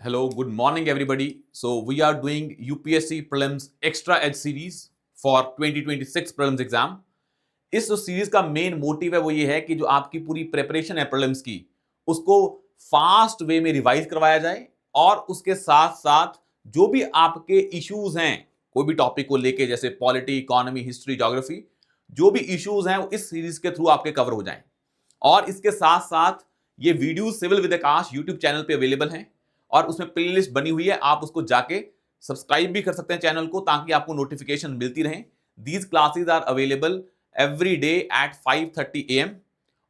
Hello, good morning, everybody. So, we are doing UPSC Prelims Extra Edge series for 2026 Prelims exam. इस जो series का main motive है वो ये है कि जो आपकी पूरी प्रिपरेशन है प्रीलिम्स की उसको फास्ट वे में रिवाइज करवाया जाए और उसके साथ साथ जो भी आपके इश्यूज हैं कोई भी टॉपिक को लेके जैसे पॉलिटी, इकोनॉमी, हिस्ट्री, ज्योग्राफी, जो भी इश्यूज हैं वो इस सीरीज के थ्रू आपके कवर हो जाएं। और इसके साथ साथ ये video civil with Akash YouTube channel पे अवेलेबल हैं और उसमें प्लेलिस्ट बनी हुई है, आप उसको जाके सब्सक्राइब भी कर सकते हैं चैनल को ताकि आपको नोटिफिकेशन मिलती रहे। These classes are available every day at 5:30 AM।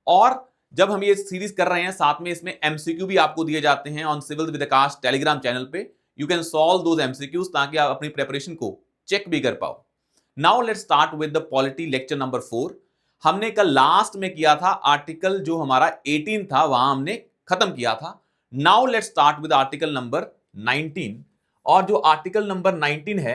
और जब हम ये सीरीज कर रहे हैं साथ में इसमें एमसीक्यू भी आपको दिए जाते हैं on civil with Akash Telegram channel पे। You can solve those MCQs ताकि आप अपनी प्रिपरेशन को चेक भी कर पाओ। Now let's start with the polity lecture number 4। हमने कल लास्ट में किया था आर्टिकल जो हमारा 18 था वहां हमने खत्म किया था। Now let's start with article number 19। और जो आर्टिकल नंबर 19 है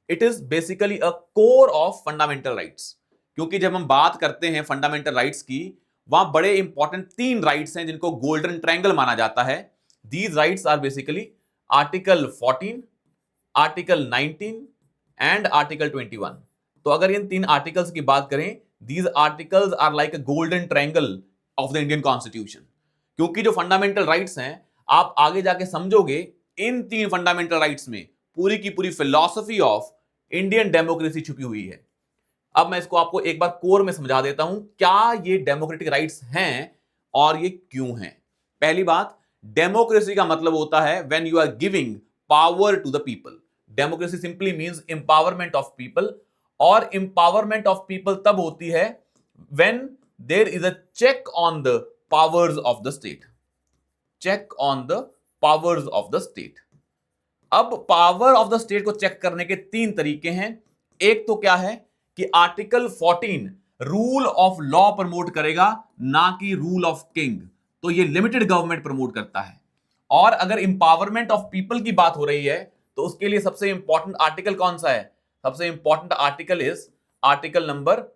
it is basically a core of fundamental rights, क्योंकि जब हम बात करते हैं फंडामेंटल राइट्स की वहां बड़े इंपॉर्टेंट 3 राइट्स हैं जिनको गोल्डन ट्रायंगल माना जाता है। These rights are basically article 14, article 19 and article 21। तो अगर इन 3 आर्टिकल्स की बात करें, these articles are like a golden triangle of the Indian constitution, क्योंकि जो फंडामेंटल राइट्स हैं आप आगे जाके समझोगे इन 3 फंडामेंटल राइट्स में पूरी की पूरी फिलॉसफी ऑफ इंडियन डेमोक्रेसी छुपी हुई है। अब मैं इसको आपको एक बार कोर में समझा देता हूं, क्या ये डेमोक्रेटिक राइट्स हैं और ये क्यों हैं। पहली बात, डेमोक्रेसी का मतलब होता है when you are giving power to the people. Democracy simply means empowerment of people, और एम्पावरमेंट ऑफ पीपल तब होती है when there is a check on the powers of the state. Check on the powers of the state. अब power of the state को check करने के 3 तरीके हैं। एक तो क्या है कि article 14 rule of law promote करेगा, ना कि रूल ऑफ किंग। तो ये लिमिटेड गवर्नमेंट प्रमोट करता है। और अगर इंपावरमेंट ऑफ पीपल की बात हो रही है तो उसके लिए सबसे इंपॉर्टेंट आर्टिकल कौन सा है? सबसे important article is article number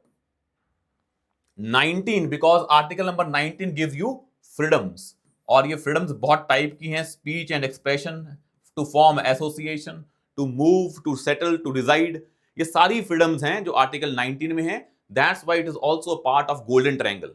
19, because article number 19 give you freedoms. और ये फ्रीडम्स बहुत टाइप की हैं, speech and expression, to form association, to move, to settle, to decide, ये सारी फ्रीडम्स हैं जो आर्टिकल 19 में है। That's why it is also part of golden triangle.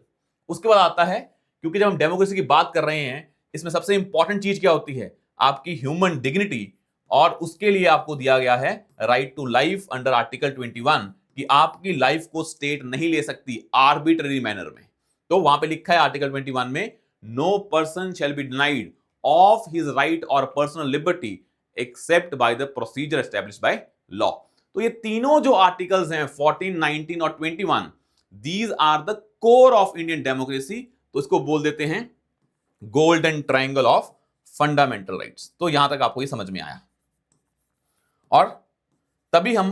उसके बाद आता है, क्योंकि जब हम डेमोक्रेसी की बात कर रहे हैं इसमें सबसे इंपॉर्टेंट चीज क्या होती है? आपकी ह्यूमन डिग्निटी। और उसके लिए आपको दिया गया है right to life under article 21 कि आपकी लाइफ को स्टेट नहीं ले सकती आर्बिट्ररी मैनर में। तो वहां पे लिखा है आर्टिकल 21 में, no person shall be denied of his right और personal liberty except by the procedure established by law. तो ये तीनों जो आर्टिकल्स हैं 14, 19 और 21, these are the core of Indian democracy. तो इसको बोल देते हैं golden triangle of fundamental rights. तो यहां तक आपको ये समझ में आया। और तभी हम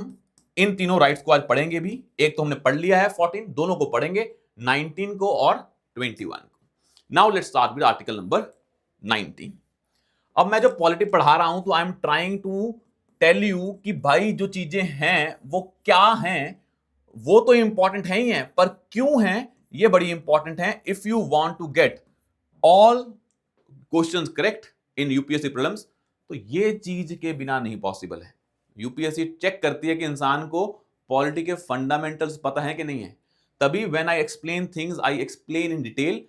इन तीनों राइट्स को आज पढ़ेंगे भी। एक तो हमने पढ़ लिया है 14, दोनों को पढ़ेंगे, 19 को और 21 को। Now let's start with article number 19। अब मैं जो पॉलिटी पढ़ा रहा हूं तो I am trying to tell you कि भाई जो चीजें हैं वो क्या हैं। वो तो इंपॉर्टेंट है ही हैं, पर क्यों हैं ये बड़ी इंपॉर्टेंट है if you want to get all questions correct in UPSC prelims. तो ये चीज के बिना नहीं पॉसिबल है। यूपीएससी चेक करती है कि इंसान को पॉलिटी के फंडामेंटल्स पता है कि नहीं है। तभी when I explain things I explain in detail.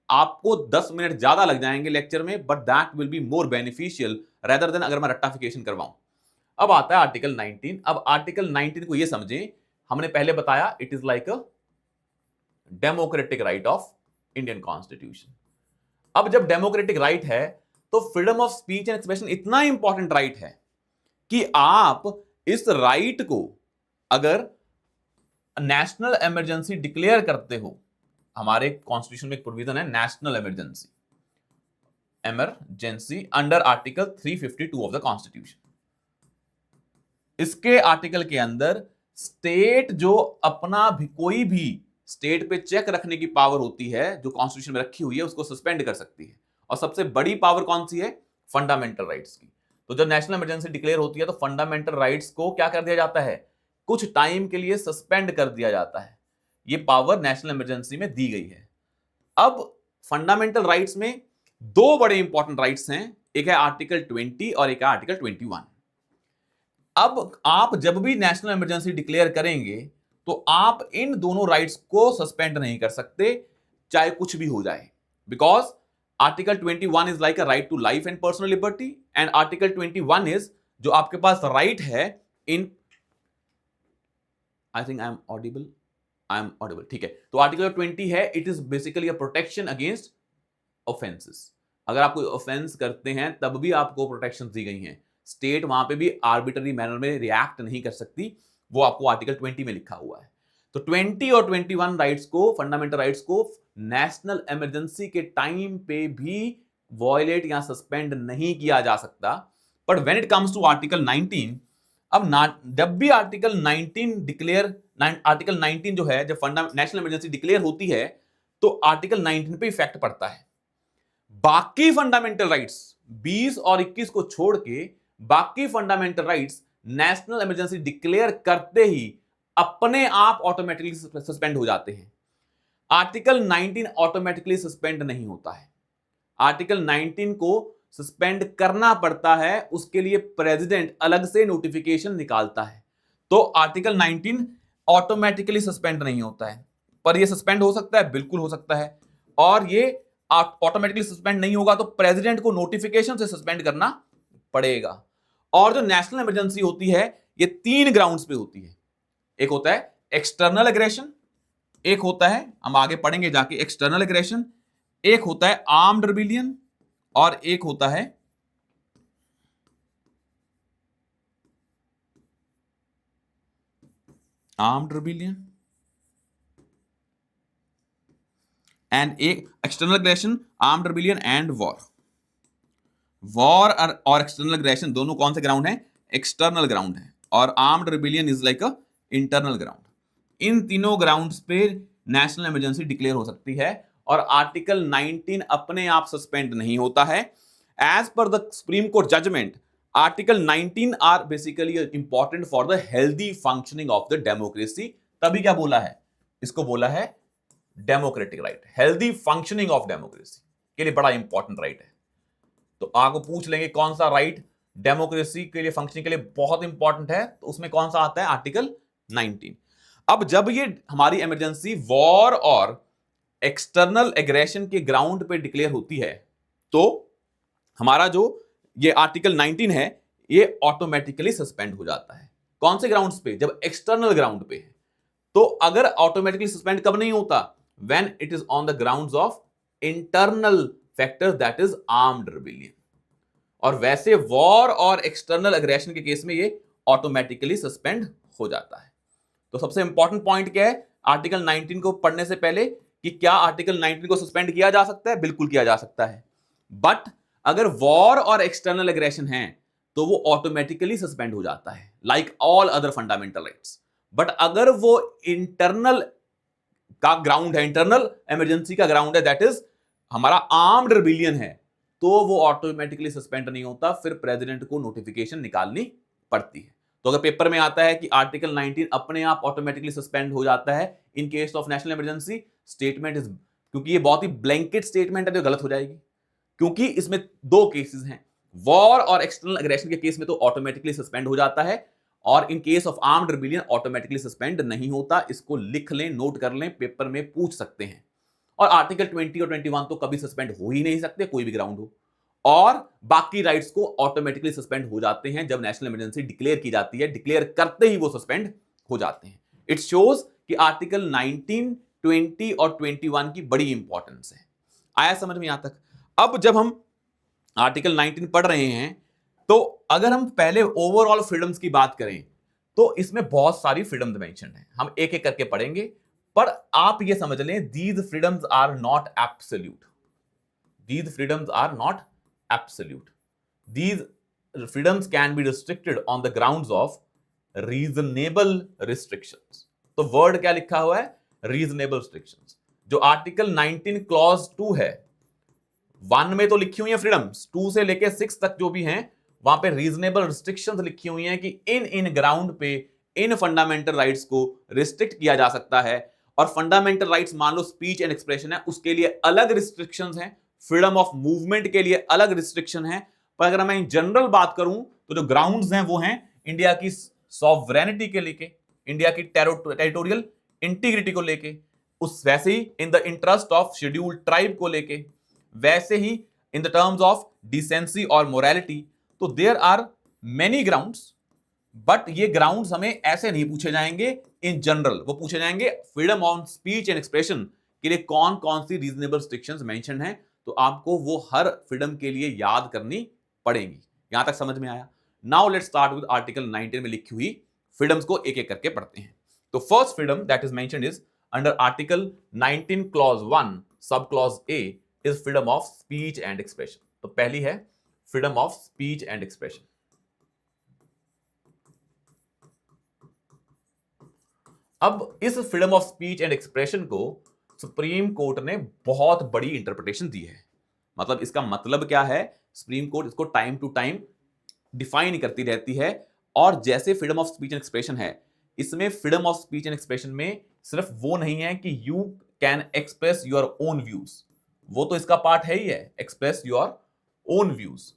आपको 10 मिनट ज्यादा लग जाएंगे लेक्चर में, but that will be more beneficial rather than अगर मैं रट्टाफिकेशन करवाऊं। अब आता है आर्टिकल 19। अब आर्टिकल 19 को ये समझें, हमने पहले बताया it is like a democratic right of Indian constitution. अब जब डेमोक्रेटिक राइट है तो freedom of speech and expression इतना इंपॉर्टेंट राइट है कि आप इस राइट को अगर नेशनल इमरजेंसी डिक्लेयर करते हो, हमारे कॉन्स्टिट्यूशन में एक प्रोविजन है national emergency under article 352 of the constitution. इसके आर्टिकल के अंदर स्टेट जो अपना भी कोई भी स्टेट पे चेक रखने की पावर होती है जो कॉन्स्टिट्यूशन में रखी हुई है उसको सस्पेंड कर सकती है। और सबसे बड़ी पावर कौन सी है? फंडामेंटल राइट्स की। तो जब नेशनल इमरजेंसी डिक्लेयर होती है तो फंडामेंटल राइट्स को क्या कर दिया जाता है? कुछ टाइम के लिए सस्पेंड कर दिया जाता है। ये पावर नेशनल इमरजेंसी में दी गई है। अब फंडामेंटल राइट्स में 2 बड़े इंपॉर्टेंट राइट्स हैं। एक है आर्टिकल 20 और एक है आर्टिकल 21। अब आप जब भी नेशनल इमरजेंसी डिक्लेयर करेंगे तो आप इन दोनों राइट्स को सस्पेंड नहीं कर सकते, चाहे कुछ भी हो जाए, because article 21 is like a right to life and personal liberty, and article 21 is जो आपके पास राइट है इन, I think I am audible, ठीक है। तो आर्टिकल 20 है, it is basically a protection against offences. अगर आप कोई ऑफेंस करते हैं तब भी आपको प्रोटेक्शन दी गई हैं, स्टेट वहां पे भी आर्बिट्ररी मैनर में रिएक्ट नहीं कर सकती, वो आपको आर्टिकल 20 में लिखा हुआ है। तो 20 और 21 राइट्स को, फंडामेंटल राइट्स को नेशनल इमरजेंसी के टाइम पे भी वॉयलेट या सस्पेंड नहीं किया जा सकता। But when it comes to article 19, अब जब भी आर्टिकल 19 डिक्लेयर, आर्टिकल 19 जो है, जब नेशनल इमरजेंसी डिक्लेयर होती है तो आर्टिकल 19 पे इफेक्ट पड़ता है। बाकी फंडामेंटल राइट्स 20 और 21 को छोड़ के बाकी fundamental rights national emergency declare करते ही अपने आप ऑटोमेटिकली सस्पेंड हो जाते हैं। आर्टिकल 19 ऑटोमेटिकली सस्पेंड नहीं होता है। आर्टिकल 19 को सस्पेंड करना पड़ता है, उसके लिए प्रेसिडेंट अलग से नोटिफिकेशन निकालता है। तो आर्टिकल 19 ऑटोमेटिकली सस्पेंड नहीं होता है, पर यह सस्पेंड हो सकता है, बिल्कुल हो सकता है। और ये ऑटोमेटिकली सस्पेंड नहीं होगा तो प्रेसिडेंट को नोटिफिकेशन से सस्पेंड करना पड़ेगा। और जो नेशनल इमरजेंसी होती है ये 3 ग्राउंड्स पे होती है। एक होता है एक्सटर्नल एग्रेशन, एक होता है, हम आगे पढ़ेंगे जाके, एक्सटर्नल एग्रेशन, एक होता है आर्म्ड रिबेलियन, और एक होता है आर्म्ड रिबेलियन, एंड एक external aggression, armed rebellion and war. War और एक्सटर्नल एग्रेशन दोनों कौन से ग्राउंड है? एक्सटर्नल ग्राउंड है, और armed rebellion is like a internal ground. इन तीनों ग्राउंड्स पे नेशनल इमरजेंसी डिक्लेयर हो सकती है, और आर्टिकल 19 अपने आप सस्पेंड नहीं होता है। As per the Supreme Court judgment, article 19 are basically important for the healthy functioning of the democracy. तभी क्या बोला है? इसको बोला है democratic right. Healthy functioning of democracy के लिए बड़ा इंपॉर्टेंट राइट है। तो आपको पूछ लेंगे कौन सा राइट डेमोक्रेसी के लिए, फंक्शनिंग के लिए बहुत इंपॉर्टेंट है, तो उसमें कौन सा आता है? आर्टिकल 19। अब जब ये हमारी इमरजेंसी वॉर और एक्सटर्नल एग्रेशन के ग्राउंड पे डिक्लेयर होती है, तो हमारा जो ये आर्टिकल 19 है ये ऑटोमेटिकली सस्पेंड हो जाता है। कौन से ग्राउंड्स पे? जब एक्सटर्नल ग्राउंड पे है। तो अगर ऑटोमेटिकली सस्पेंड कब नहीं होता? When it is on the grounds of internal factor, that is armed rebellion. और वैसे वॉर और एक्सटर्नल एग्रेशन के केस में ये ऑटोमेटिकली सस्पेंड हो जाता है। तो सबसे इंपॉर्टेंट पॉइंट क्या है आर्टिकल 19 को पढ़ने से पहले, कि क्या आर्टिकल 19 को सस्पेंड किया जा सकता है? बिल्कुल किया जा सकता है। बट अगर वॉर और एक्सटर्नल एग्रेशन है तो वो ऑटोमेटिकली सस्पेंड हो जाता है, like all other fundamental rights. But अगर वो इंटरनल का ग्राउंड है, इंटरनल इमरजेंसी का ग्राउंड है, दैट इज हमारा आर्म्ड रिबेलियन है, तो वो ऑटोमेटिकली सस्पेंड नहीं होता, फिर प्रेसिडेंट को नोटिफिकेशन निकालनी पड़ती है। तो अगर पेपर में आता है कि आर्टिकल 19 अपने आप ऑटोमेटिकली सस्पेंड हो जाता है in case of national emergency, statement is, क्योंकि ये बहुत ही ब्लैंकेट स्टेटमेंट है तो गलत हो जाएगी, क्योंकि इसमें 2 केसेस हैं। वॉर और एक्सटर्नल एग्रेशन के केस में तो ऑटोमेटिकली सस्पेंड हो जाता है, और इन case of armed rebellion automatically suspend नहीं होता। इसको लिख लें, नोट कर लें, पेपर में पूछ सकते हैं। और आर्टिकल 20 और 21 तो कभी सस्पेंड हो ही नहीं सकते, कोई भी ग्राउंड हो। और बाकी राइट्स को ऑटोमेटिकली सस्पेंड हो जाते हैं जब नेशनल इमरजेंसी डिक्लेयर की जाती है, डिक्लेयर करते ही वो सस्पेंड हो जाते हैं। इट शोज कि आर्टिकल 19, 20 और 21 की बड़ी इंपॉर्टेंस है। आया समझ में यहां तक? अब जब हम आर्टिकल 19 पढ़ रहे हैं, तो अगर हम पहले ओवरऑल फ्रीडम्स की बात करें तो इसमें बहुत सारी फ्रीडम्स मेंशन है, हम एक एक करके पढ़ेंगे। पर आप ये समझ लें, these freedoms are not absolute. These freedoms are not absolute. These freedoms can be restricted on the grounds of reasonable restrictions. तो वर्ड क्या लिखा हुआ है? reasonable restrictions. जो आर्टिकल 19 क्लॉज 2 है, 1 में तो लिखी हुई है फ्रीडम्स, 2 से लेके 6 तक जो भी हैं वहां पे रीजनेबल रिस्ट्रिक्शंस लिखी हुई हैं कि इन ग्राउंड पे इन फंडामेंटल राइट्स को रिस्ट्रिक्ट किया जा सकता है। और फंडामेंटल राइट्स मान लो स्पीच एंड एक्सप्रेशन है, उसके लिए अलग रिस्ट्रिक्शंस हैं। फ्रीडम ऑफ मूवमेंट के लिए अलग रिस्ट्रिक्शन है, पर अगर मैं इन जनरल बात करूं तो जो ग्राउंड्स हैं वो हैं इंडिया की सॉवरेनिटी के लेके, इंडिया की टेरिटोरियल इंटीग्रिटी को लेके, उस वैसे ही in the interest of scheduled tribe को लेके, वैसे ही in the terms of decency और मोरालिटी। तो there are many grounds, but ये ग्राउंड्स हमें ऐसे नहीं पूछे जाएंगे इन जनरल, वो पूछे जाएंगे freedom on speech and expression के लिए कौन कौन सी रीजनेबल रिस्ट्रिक्शंस मेंशन है, तो आपको वो हर फ्रीडम के लिए याद करनी पड़ेंगी। यहां तक समझ में आया? Now let's start with article 19 में लिखी हुई फ्रीडम्स को एक एक करके पढ़ते हैं। तो first freedom that is mentioned is under article 19 clause 1 sub clause A is freedom of speech and expression. तो पहली है freedom of speech and expression. अब इस freedom of speech and expression को सुप्रीम कोर्ट ने बहुत बड़ी इंटरप्रिटेशन दी है। मतलब इसका मतलब क्या है, सुप्रीम कोर्ट इसको टाइम टू टाइम डिफाइन करती रहती है। और जैसे freedom of speech and expression है, इसमें freedom of speech and expression में सिर्फ वो नहीं है कि you can express your own views, वो तो इसका पार्ट है ही है, एक्सप्रेस योर ओन व्यूज,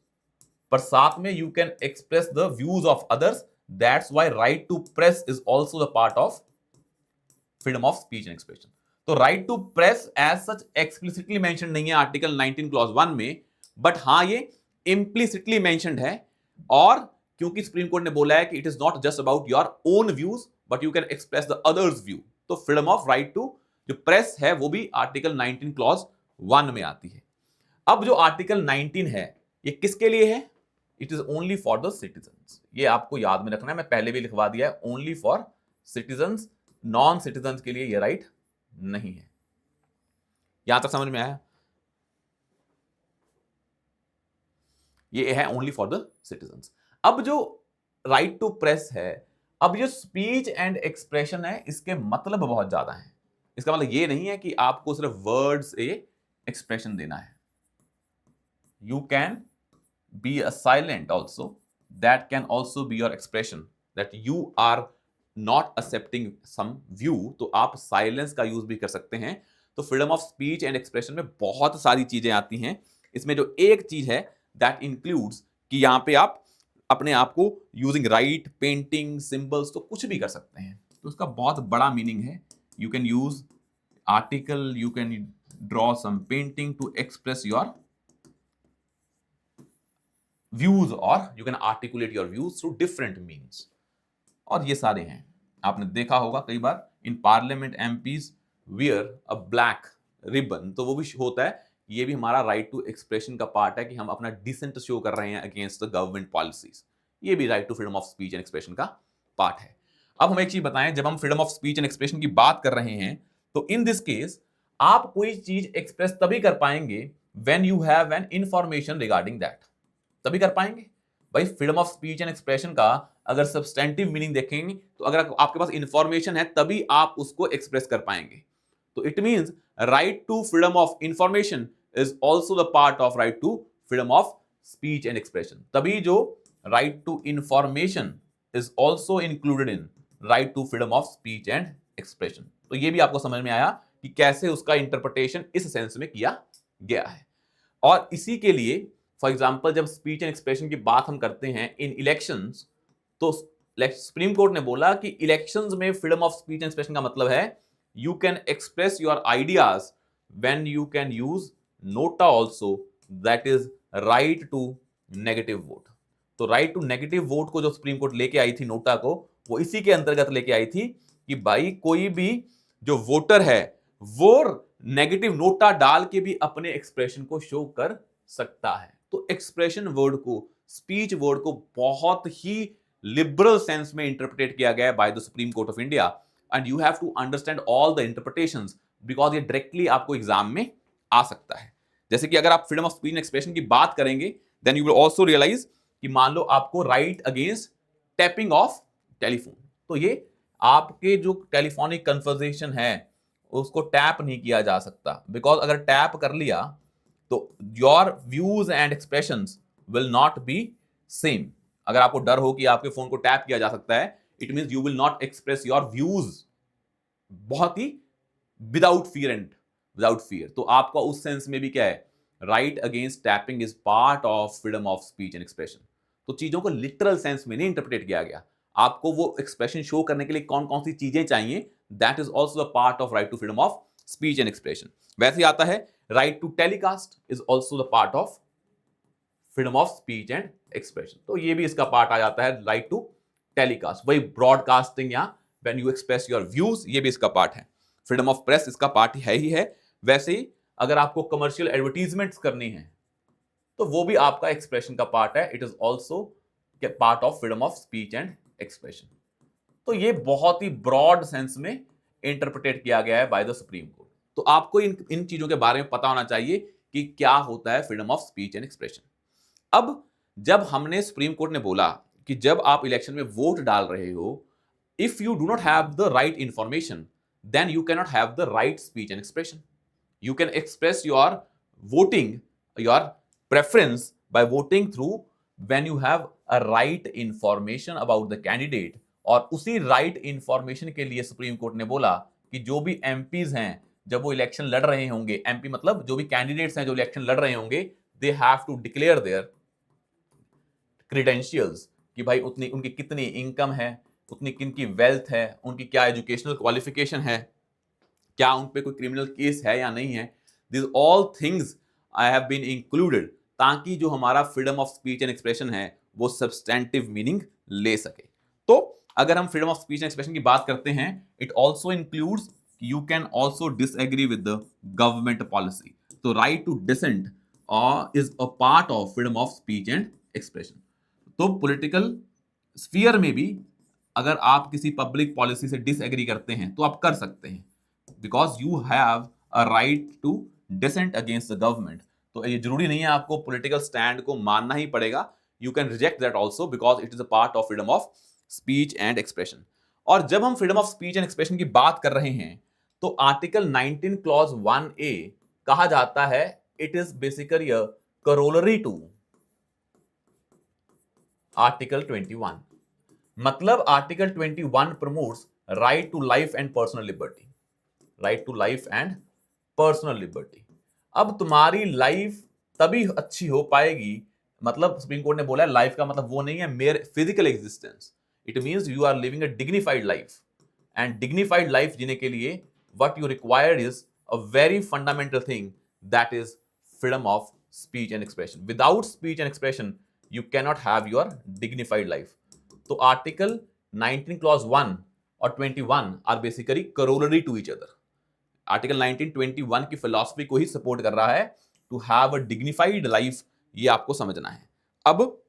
पर साथ में you can express the views of others. That's why right to press is also the part of freedom of speech and expression. तो right to press as such explicitly mention नहीं है article 19 clause 1 में, but हां ये इंप्लिसिटली mentioned है। और क्योंकि supreme court ने बोला है कि it is not just about your own views but you can express the others view, तो फ्रीडम ऑफ राइट टू जो प्रेस है वो भी आर्टिकल 19 क्लॉज 1 में आती है। अब जो आर्टिकल 19 है ये किसके लिए है? It is only for the citizens. ये आपको याद में रखना है, मैं पहले भी लिखवा दिया है, only for citizens, non citizens के लिए ये राइट नहीं है। यहां तक समझ में आया? ये है ओनली फॉर द सिटीजंस। अब जो राइट टू प्रेस है, अब जो स्पीच एंड एक्सप्रेशन है, इसके मतलब बहुत ज्यादा है। इसका मतलब ये नहीं है कि आपको सिर्फ वर्ड्स से एक्सप्रेशन देना है। You can be a silent also, that can also be your expression, that you are not accepting some view, तो आप साइलेंस का यूज भी कर सकते हैं। तो freedom of speech and expression में बहुत सारी चीजें आती हैं। इसमें जो एक चीज है दैट इंक्लूड्स कि यहां पे आप अपने आप को यूजिंग राइट, पेंटिंग, सिंबल्स, तो कुछ भी कर सकते हैं। तो उसका बहुत बड़ा मीनिंग है, you can use article, you can draw some painting to express your views, और you can articulate your views through different means. और ये सारे हैं, आपने देखा होगा कई बार in parliament MPs wear a black ribbon, तो वो भी होता है, ये भी हमारा राइट टू एक्सप्रेशन का पार्ट है कि हम अपना डिसेंट शो कर रहे हैं अगेंस्ट द गवर्नमेंट पॉलिसीज। ये भी right to freedom of speech and expression का पार्ट है। अब हम एक चीज बताएं, जब हम freedom of speech and expression की बात कर रहे हैं तो इन दिस केस आप कोई चीज एक्सप्रेस तभी कर पाएंगे when you have an information regarding that, तभी कर पाएंगे। भाई freedom of speech and expression का अगर सब्सटेंटिव मीनिंग देखेंगे तो अगर आपके पास इंफॉर्मेशन है तभी आप उसको एक्सप्रेस कर पाएंगे। तो it means right to freedom of information is also the part of right to freedom of speech and expression. तभी जो right to information is also included in right to freedom of speech and expression. तो ये भी आपको समझ में आया कि कैसे उसका इंटरप्रिटेशन इस सेंस में किया गया है। और इसी के लिए फॉर एग्जाम्पल जब स्पीच एंड एक्सप्रेशन की बात हम करते हैं इन इलेक्शंस, तो सुप्रीम कोर्ट ने बोला कि इलेक्शंस में freedom of speech and expression का मतलब है you can express your ideas when you can use NOTA also, that is right to negative vote. तो राइट टू नेगेटिव वोट को जो सुप्रीम कोर्ट लेके आई थी नोटा को, वो इसी के अंतर्गत लेके आई थी कि भाई कोई भी जो वोटर है वो नेगेटिव नोटा डाल के भी अपने एक्सप्रेशन को शो कर सकता है। तो एक्सप्रेशन वर्ड को, स्पीच वर्ड को बहुत ही लिबरल सेंस में इंटरप्रेट किया गया है by the Supreme Court of India, and you have to understand all the interpretations because ये डायरेक्टली आपको एग्जाम में आ सकता है। जैसे कि अगर आप freedom of speech and expression की बात करेंगे then you will also realise कि मान लो आपको right against tapping of telephone, तो ये आपके जो टेलीफोनिक कन्वर्सेशन है उसको टैप नहीं किया जा सकता, बिकॉज अगर टैप कर लिया तो your views and expressions will not B same. अगर आपको डर हो कि आपके फोन को टैप किया जा सकता है, it means you will not express your views बहुत ही without fear and without fear. तो आपका उस सेंस में भी क्या है right against tapping is part of freedom of speech and expression. तो चीजों को लिटरल सेंस में नहीं इंटरप्रेट किया गया, आपको वो एक्सप्रेशन शो करने के लिए कौन कौन सी चीजें चाहिए, that is also a part of right to freedom of speech and expression. वैसे ही आता है right to telecast is also the part of freedom of speech and expression. तो ये भी इसका पार्ट आ जाता है, राइट टू टेलीकास्ट, वही ब्रॉडकास्टिंग या when you express your views, ये भी इसका पार्ट है। फ्रीडम ऑफ प्रेस इसका पार्ट है ही है। वैसे ही अगर आपको कमर्शियल एडवर्टीजमेंट्स करनी है तो वो भी आपका एक्सप्रेशन का पार्ट है, it is also part of freedom of speech and expression. तो ये बहुत ही ब्रॉड सेंस में इंटरप्रेटेड किया गया है बाय द सुप्रीम कोर्ट। तो आपको इन चीजों के बारे में पता होना चाहिए कि क्या होता है freedom of speech and expression. अब जब हमने सुप्रीम कोर्ट ने बोला कि जब आप इलेक्शन में वोट डाल रहे हो, if you do not have the right information then you can not have the right speech and expression. You can express your voting, your preference by voting through when you have a right information about the candidate। और उसी right information के लिए supreme court ने बोला कि जो भी MPs हैं जब वो इलेक्शन लड़ रहे होंगे, एमपी मतलब जो भी कैंडिडेट्स हैं जो इलेक्शन लड़ रहे होंगे, they have to declare their credentials कि भाई उतनी उनकी कितनी इनकम है, उतनी किनकी वेल्थ है, उनकी क्या एजुकेशनल क्वालिफिकेशन है, क्या उन पे कोई क्रिमिनल केस है या नहीं है। This all things I have been included, ताकि जो हमारा freedom of speech and expression है वो सब्सटेंटिव मीनिंग ले सके। तो अगर हम freedom of speech and expression की बात करते हैं, it also includes you can also disagree with the government policy. तो right to dissent is a part of freedom of speech and expression. तो पॉलिटिकल स्फीयर में भी अगर आप किसी पब्लिक पॉलिसी से डिसएग्री करते हैं तो आप कर सकते हैं, because you have a right to dissent against the government. तो ये जरूरी नहीं है आपको पॉलिटिकल स्टैंड को मानना ही पड़ेगा, you can reject that also because it is a part of freedom of speech and expression. और जब हम freedom of speech and expression की बात कर रहे हैं तो आर्टिकल 19 क्लॉज 1A कहा जाता है it is basically a corollary to article 21। मतलब article 21 promotes right to life and personal liberty, right to life and personal liberty. अब तुम्हारी लाइफ तभी अच्छी हो पाएगी, मतलब सुप्रीम कोर्ट ने बोला लाइफ का मतलब वो नहीं है mere physical existence, it means you are living a dignified life. And dignified life जीने के लिए what you required is a very fundamental thing, that is freedom of speech and expression. Without speech and expression you cannot have your dignified life. तो article 19 clause 1 और 21 are basically corollary to each other. Article 1921 की philosophy को ही support कर रहा है, to have a dignified life, ये आपको समझना है। अब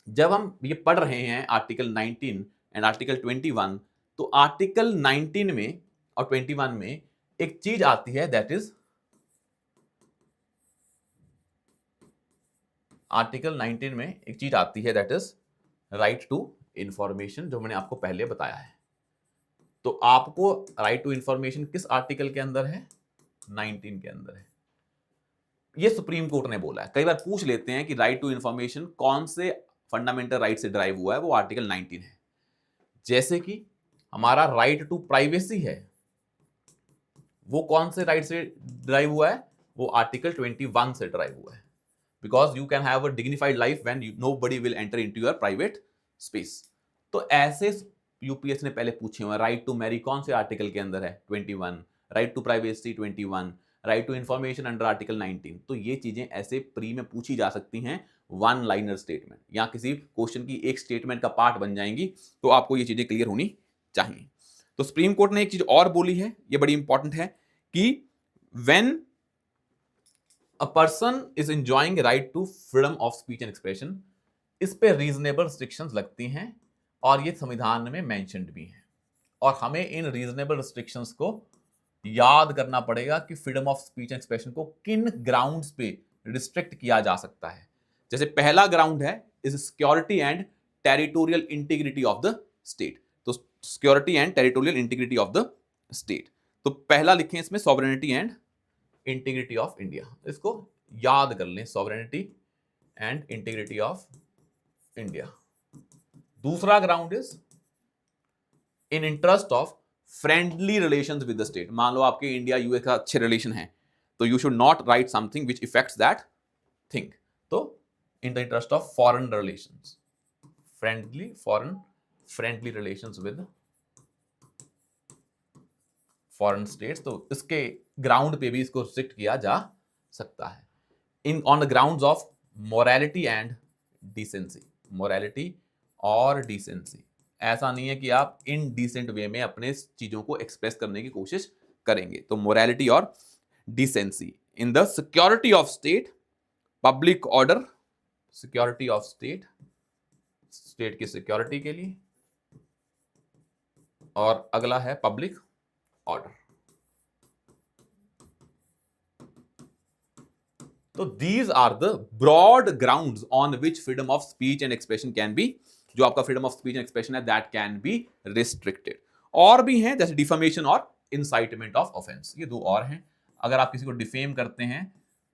जब हम ये पढ़ रहे हैं आर्टिकल 19 एंड आर्टिकल 21, तो आर्टिकल 19 में और 21 में एक चीज आती है, दैट इज आर्टिकल 19 में एक चीज आती है that is right to information, जो मैंने आपको पहले बताया है। तो आपको राइट टू इंफॉर्मेशन किस आर्टिकल के अंदर है? 19 के अंदर है। ये सुप्रीम कोर्ट ने बोला है। कई बार पूछ लेते हैं कि राइट टू इंफॉर्मेशन कौन से फंडामेंटल राइट से ड्राइव हुआ है, वो आर्टिकल 19 है। जैसे कि हमारा राइट टू प्राइवेसी है, वो कौन से राइट से ड्राइव हुआ है? वो आर्टिकल 21 से ड्राइव हुआ है, because you can have a dignified life when nobody will enter into your private space. तो ऐसे यूपीएस ने पहले पूछे हुए, राइट टू मैरी कौन से आर्टिकल के अंदर है? 21। Right to privacy 21। Right to information under article 19। तो ये चीजें ऐसे प्री में पूछी जा सकती हैं, वन लाइनर स्टेटमेंट या किसी क्वेश्चन की एक स्टेटमेंट का पार्ट बन जाएंगी। तो आपको ये चीजें क्लियर होनी चाहिए। तो सुप्रीम कोर्ट ने एक चीज और बोली है, ये बड़ी इंपॉर्टेंट है, कि when a person is enjoying right to freedom of speech and expression, इस पे रीजनेबल रिस्ट्रिक्शंस लगती हैं और ये संविधान में मेंशन्ड भी है। और हमें इन रीजनेबल रिस्ट्रिक्शंस को याद करना पड़ेगा कि freedom of speech and expression को किन ग्राउंड्स पे रिस्ट्रिक्ट किया जा सकता है। जैसे पहला ग्राउंड है is security and territorial integrity of the state. तो security and territorial integrity of the state, तो पहला लिखें इसमें sovereignty and integrity of India. इसको याद कर लें, sovereignty and integrity of India. दूसरा ground is in interest of friendly relations with the state. मान लो आपके इंडिया यूएस का अच्छे रिलेशन है, तो you should not write something which effects that thing. तो in the interest of foreign relations, friendly relations with foreign states, तो इसके ग्राउंड पे भी इसको रिस्ट्रिक्ट किया जा सकता है. In on the grounds of morality and decency. Morality और डिसेंसी. ऐसा नहीं है कि आप इनडिसेंट वे में अपने चीजों को एक्सप्रेस करने की कोशिश करेंगे. तो मोरालिटी और decency. In the security of state, public order, security of state, state की सिक्योरिटी के लिए, और अगला है पब्लिक ऑर्डर. तो these are the broad grounds on which freedom of speech and expression can be, जो आपका freedom of speech and expression है, दैट कैन बी रिस्ट्रिक्टेड. और भी हैं जैसे डिफेमेशन और इंसाइटमेंट ऑफ ऑफेंस. ये दो और हैं. अगर आप किसी को डिफेम करते हैं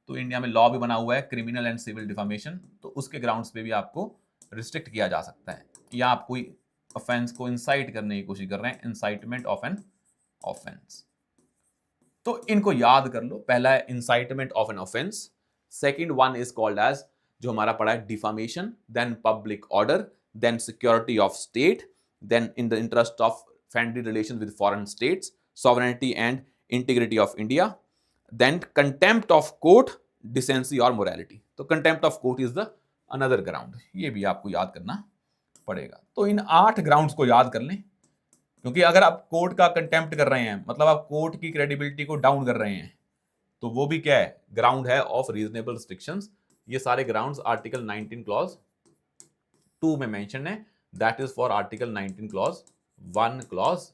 तो इंडिया में लॉ भी बना हुआ है, क्रिमिनल एंड सिविल डिफेमेशन, तो उसके ग्राउंड्स पे भी आपको रिस्ट्रिक्ट किया जा सकता है. या आप कोई ऑफेंस को इंसाइट करने की कोशिश कर रहे हैं, इंसाइटमेंट ऑफ एन ऑफेंस. तो इनको याद कर लो. पहला है incitement of an offence. Second one is called as, जो हमारा पढ़ा है, defamation, then public order, then security of state, then in the interest of friendly relation with foreign states, sovereignty and integrity of India, then contempt of court, decency और morality. तो contempt of court is the another ground. ये भी आपको याद करना पड़ेगा. तो इन 8 grounds को याद कर लें, क्योंकि अगर आप कोर्ट का कंटेम्प्ट कर रहे हैं, मतलब आप कोर्ट की क्रेडिबिलिटी को डाउन कर रहे हैं, तो वो भी क्या है, ग्राउंड है ऑफ रीजनेबल रिस्ट्रिक्शंस. ये सारे ग्राउंड्स आर्टिकल 19 क्लॉज 2 में मेंशन है. That is for article 19 clause 1 clause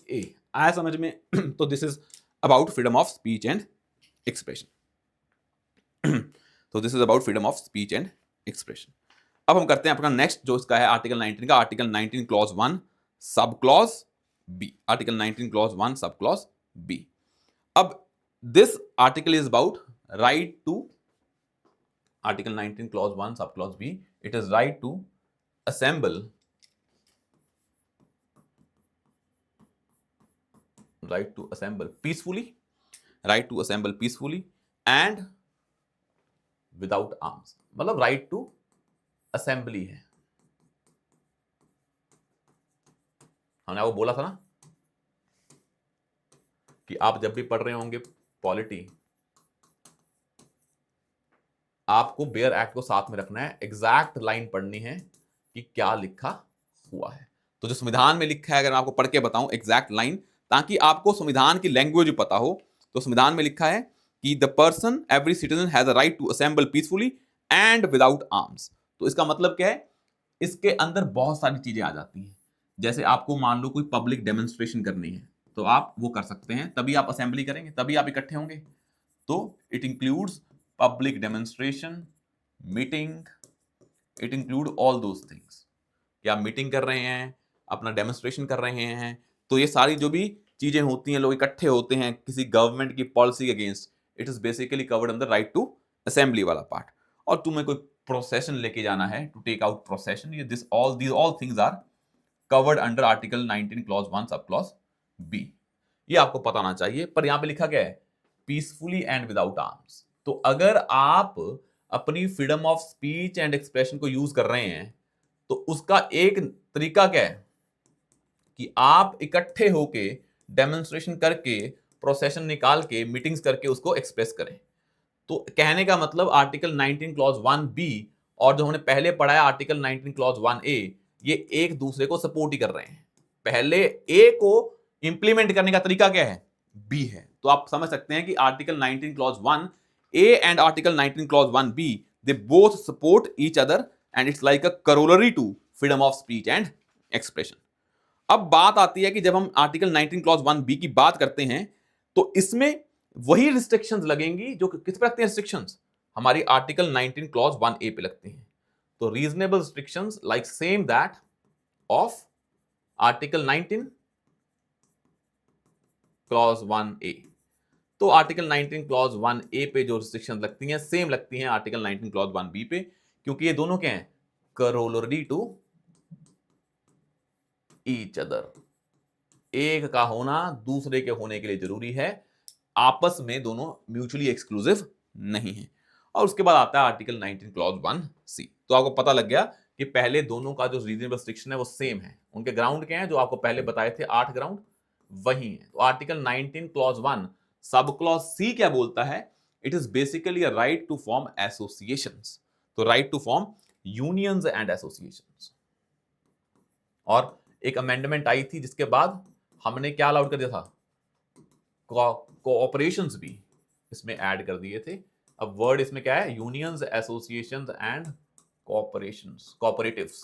A. आया समझ में? तो this is about freedom of speech and expression. तो this is about freedom of speech and expression. अब हम करते हैं अपना नेक्स्ट, जो इसका है आर्टिकल 19 का, article 19 clause 1 sub clause B. Article 19 clause 1 sub clause B. अब this article is about right to, article 19 clause 1 sub clause B, it is right to assemble, right to assemble peacefully, right to assemble peacefully and without arms. मतलब right to assembly है. हमने आपको बोला था ना कि आप जब भी पढ़ रहे होंगे पॉलिटी, आपको बेयर एक्ट को साथ में रखना है, एग्जैक्ट लाइन पढ़नी है कि क्या लिखा हुआ है. तो जो संविधान में लिखा है, अगर मैं आपको पढ़ के बताऊं एग्जैक्ट लाइन, ताकि आपको संविधान की लैंग्वेज पता हो, तो संविधान में लिखा है कि the person every citizen has a right to assemble peacefully and without arms. तो इसका मतलब क्या है, इसके अंदर बहुत सारी चीजें आ जाती हैं. जैसे आपको मान लो कोई पब्लिक डेमोन्स्ट्रेशन करनी है, तो आप वो कर सकते हैं, तभी आप असेंबली करेंगे, तभी आप इकट्ठे होंगे. तो it includes public demonstration, meeting, it include all those things. कि आप मीटिंग कर रहे हैं, अपना डेमोन्स्ट्रेशन कर रहे हैं, तो ये सारी जो भी चीजें होती हैं, लोग इकट्ठे होते हैं किसी गवर्नमेंट की पॉलिसी के against, it is basically covered under right to assembly वाला पार्ट. और तुम्हें कोई प्रोसेशन लेके जाना है, टू टेक आउट प्रोसेशन, ये this all things are covered under article 19 clause 1 sub clause B. ये आपको पता होना चाहिए. पर यहां पे लिखा गया है पीसफुली एंड विदाउट आर्म्स. तो अगर आप अपनी freedom of speech and expression को यूज कर रहे हैं, तो उसका एक तरीका क्या है कि आप इकट्ठे होके डेमोन्स्ट्रेशन करके, प्रोसेशन निकाल के, मीटिंग्स करके उसको एक्सप्रेस करें. तो कहने का मतलब आर्टिकल 19 क्लॉज 1 बी और जो हमने पहले पढ़ा है आर्टिकल 19 क्लॉज 1 ए, ये एक दूसरे को सपोर्ट ही कर रहे हैं. पहले ए को इंप्लीमेंट करने का तरीका क्या है, बी है. तो आप समझ सकते हैं कि article 19 clause 1 A and article 19 clause 1 B, they both support each other and it's like a corollary to freedom of speech and expression. अब बात आती है कि जब हम आर्टिकल 19 क्लॉज 1 बी की बात करते हैं, तो इसमें वही रिस्ट्रिक्शंस लगेंगी जो किस पे लगती हैं रिस्ट्रिक्शंस, हमारी आर्टिकल 19 क्लॉज 1 ए पे लगती हैं. तो reasonable restrictions like same that of article 19 clause 1 ए. तो आर्टिकल 19 क्लॉज 1 ए पे जो रिस्ट्रिक्शंस लगती हैं, सेम लगती हैं आर्टिकल 19 क्लॉज 1 बी पे, क्योंकि ये दोनों क्या हैं, करोलरी टू ईच अदर. एक का होना दूसरे के होने के लिए जरूरी है. आपस में दोनों म्यूचुअली एक्सक्लूसिव नहीं है। और उसके बाद आता है आर्टिकल 19 क्लॉज 1C। तो आपको पता लग गया कि पहले दोनों का जो रीजनेबल रिस्ट्रिक्शन है वो सेम है, उनके ग्राउंड क्या है जो आपको पहले बताए थे 8 ग्राउंड वही है। तो आर्टिकल 19 क्लॉज 1 सब क्लॉज सी क्या बोलता है, it is basically a right to form associations. तो right to form unions and associations. और एक अमेंडमेंट आई थी जिसके बाद हमने क्या अलाउड कर दिया था, कोऑपरेशंस भी इसमें ऐड कर दिए थे। अब वर्ड इसमें क्या है, unions, associations and cooperations, cooperatives.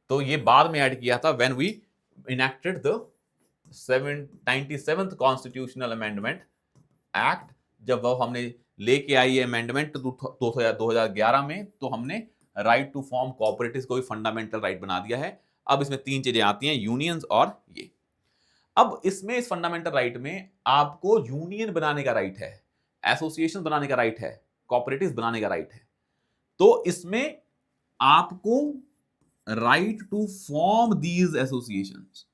तो ये बाद में ऐड किया था when we enacted the 97th constitutional amendment act. जब वो हमने लेके आई अमेंडमेंट 2011 में, तो हमने राइट टू फॉर्म कोऑपरेटिव्स को भी फंडामेंटल राइट बना दिया है। अब इसमें 3 चीजें आती हैं, यूनियंस और ये। अब इसमें इस फंडामेंटल राइट में आपको यूनियन बनाने का राइट है, एसोसिएशन बनाने का राइट है, कोऑपरेटिव्स बनाने का राइट है। तो इसमें आपको right to form these associations.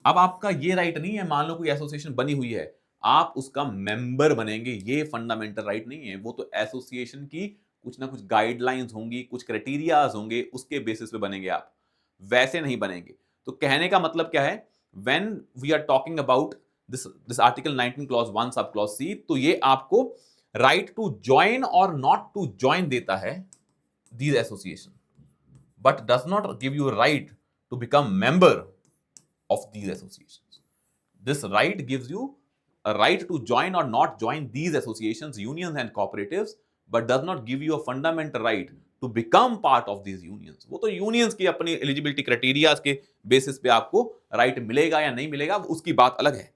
अब आपका ये राइट नहीं है, मान लो कोई एसोसिएशन बनी हुई है, आप उसका मेंबर बनेंगे, ये फंडामेंटल राइट नहीं है। वो तो एसोसिएशन की कुछ ना कुछ गाइडलाइंस होंगी, कुछ क्राइटेरियाज होंगे, उसके बेसिस पे बनेंगे आप, वैसे नहीं बनेंगे। तो कहने का मतलब क्या है, when we are talking about this article 19 clause 1 sub clause C, तो ये आपको राइट टू ज्वाइन और नॉट टू ज्वाइन देता है these association, but does not give you a right to become member of these associations. This right gives you a right to join or not join these associations, unions and cooperatives, but does not give you a fundamental right to become part of these unions. वो तो unions की अपनी eligibility criteria के basis पे आपको right मिलेगा या नहीं मिलेगा, उसकी बात अलग है।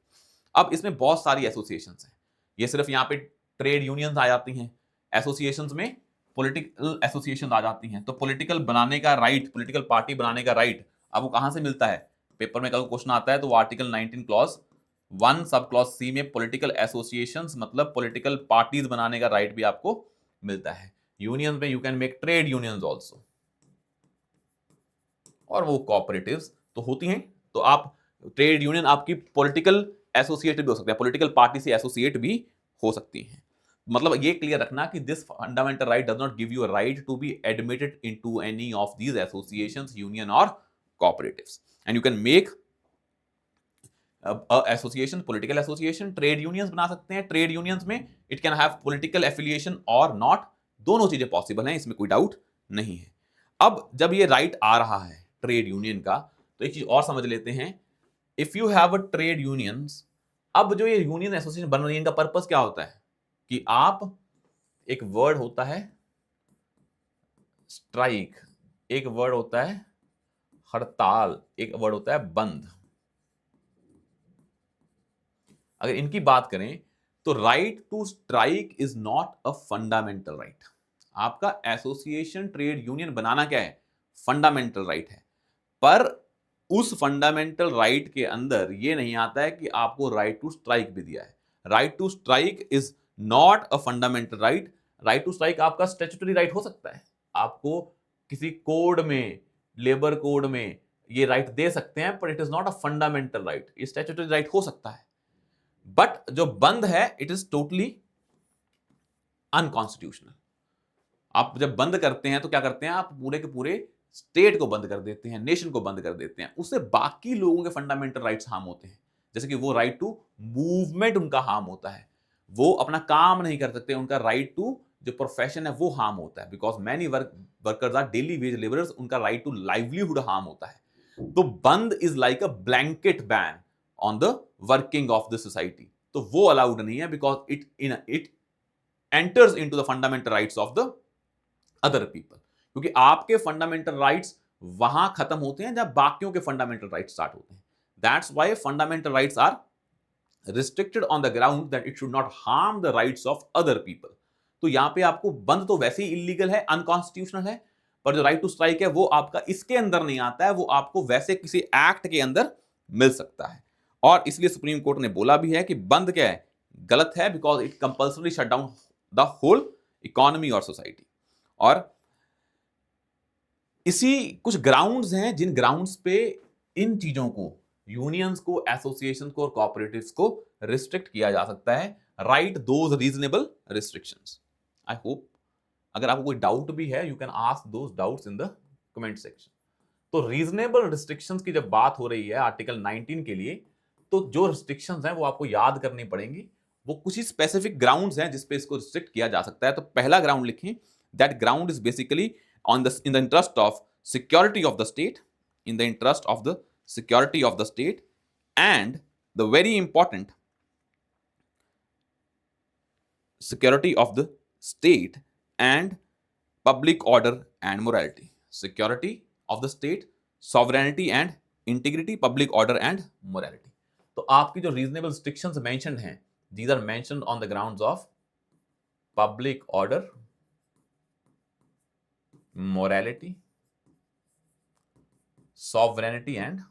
अब इसमें बहुत सारी associations हैं, ये सिर्फ यहाँ पे trade unions आ जाती हैं, associations में पॉलिटिकल एसोसिएशन आ जाती हैं। तो पॉलिटिकल बनाने का राइट, पॉलिटिकल पार्टी बनाने का राइट आपको कहां से मिलता है, पेपर में कल क्वेश्चन आता है तो वो आर्टिकल 19 क्लॉज 1 सब क्लॉज सी में पॉलिटिकल एसोसिएशंस मतलब पॉलिटिकल पार्टीज बनाने का राइट भी आपको मिलता है। यूनियंस में you can make trade unions also, और वो कोऑपरेटिव्स तो होती हैं। तो आप ट्रेड यूनियन आपकी पॉलिटिकल एसोसिएट भी हो सकते हैं, पॉलिटिकल पार्टी से एसोसिएट भी हो सकती हैं। मतलब ये क्लियर रखना कि this fundamental right does not give you a right to be admitted into any of these associations, union और cooperatives. And you can make association, political association, trade unions बना सकते हैं। ट्रेड यूनियंस में it can have political affiliation और not, दोनों चीजें possible हैं, इसमें कोई डाउट नहीं है। अब जब ये राइट आ रहा है ट्रेड यूनियन का, तो एक चीज और समझ लेते हैं, if you have a trade unions, अब जो ये यूनियन एसोसिएशन बन रही है, इनका पर्पस क्या होता है कि आप, एक वर्ड होता है स्ट्राइक, एक वर्ड होता है हड़ताल, एक वर्ड होता है बंद। अगर इनकी बात करें तो right to strike is not a fundamental right. आपका एसोसिएशन, ट्रेड यूनियन बनाना क्या है, फंडामेंटल राइट है। पर उस फंडामेंटल राइट के अंदर ये नहीं आता है कि आपको राइट टू स्ट्राइक भी दिया है। Right to strike is not a fundamental right. Right to strike आपका स्टैट्यूटरी राइट हो सकता है, आपको किसी कोड में, लेबर कोड में ये राइट दे सकते हैं, पर it is not a fundamental right. ये स्टैट्यूटरी राइट हो सकता है, बट जो बंद है इट इज टोटली अनकॉन्स्टिट्यूशनल। आप जब बंद करते हैं तो क्या करते हैं, आप पूरे के पूरे स्टेट को बंद कर देते हैं, नेशन को बंद कर देते हैं, उससे बाकी लोगों के फंडामेंटल राइट्स हार्म होते हैं। जैसे कि वो राइट टू मूवमेंट उनका हार्म होता है, वो अपना काम नहीं कर सकते, उनका राइट टू जो प्रोफेशन है वो हार्म होता है, because many workers are daily wage labourers, उनका राइट टू लाइवलीहुड हार्म होता है। तो bandh is like a blanket ban on the working of the society, तो वो अलाउड नहीं है, because it enters into the fundamental rights of the other people. क्योंकि आपके फंडामेंटल राइट्स वहां खत्म होते हैं जब बाकियों के फंडामेंटल राइट्स स्टार्ट होते हैं। That's why fundamental rights are restricted on the ground that it should not harm the rights of other people. तो यहां पे आपको बंद तो वैसे ही इलीगल है, अनकॉन्स्टिट्यूशनल है, पर जो राइट टू स्ट्राइक है वो आपका इसके अंदर नहीं आता है, वो आपको वैसे किसी एक्ट के अंदर मिल सकता है। और इसलिए सुप्रीम कोर्ट ने बोला भी है कि बंद क्या है, गलत है, because it compulsory shut down the whole economy और सोसाइटी। और इसी कुछ ग्राउंड्स हैं जिन ग्राउंड्स पे इन चीजों को यूनियंस को, एसोसिएशन को और कोऑपरेटिव्स को रिस्ट्रिक्ट किया जा सकता है। Right those reasonable restrictions. I hope अगर आपको कोई डाउट भी है, you can ask those doubts in the comment section. तो रीजनेबल रिस्ट्रिक्शंस की जब बात हो रही है आर्टिकल 19 के लिए, तो जो रिस्ट्रिक्शंस हैं वो आपको याद करनी पड़ेंगी। वो कुछ ही स्पेसिफिक ग्राउंड्स हैं जिस पे इसको रिस्ट्रिक्ट किया जा सकता है। तो पहला ग्राउंड लिखें, that ground is basically in the interest of security of the state, in the interest of the security of the state, and the very important security of the state and public order and morality. Security of the state, sovereignty and integrity, public order and morality. तो आपकी जो reasonable restrictions mentioned हैं, these are mentioned on the grounds of public order, morality, sovereignty and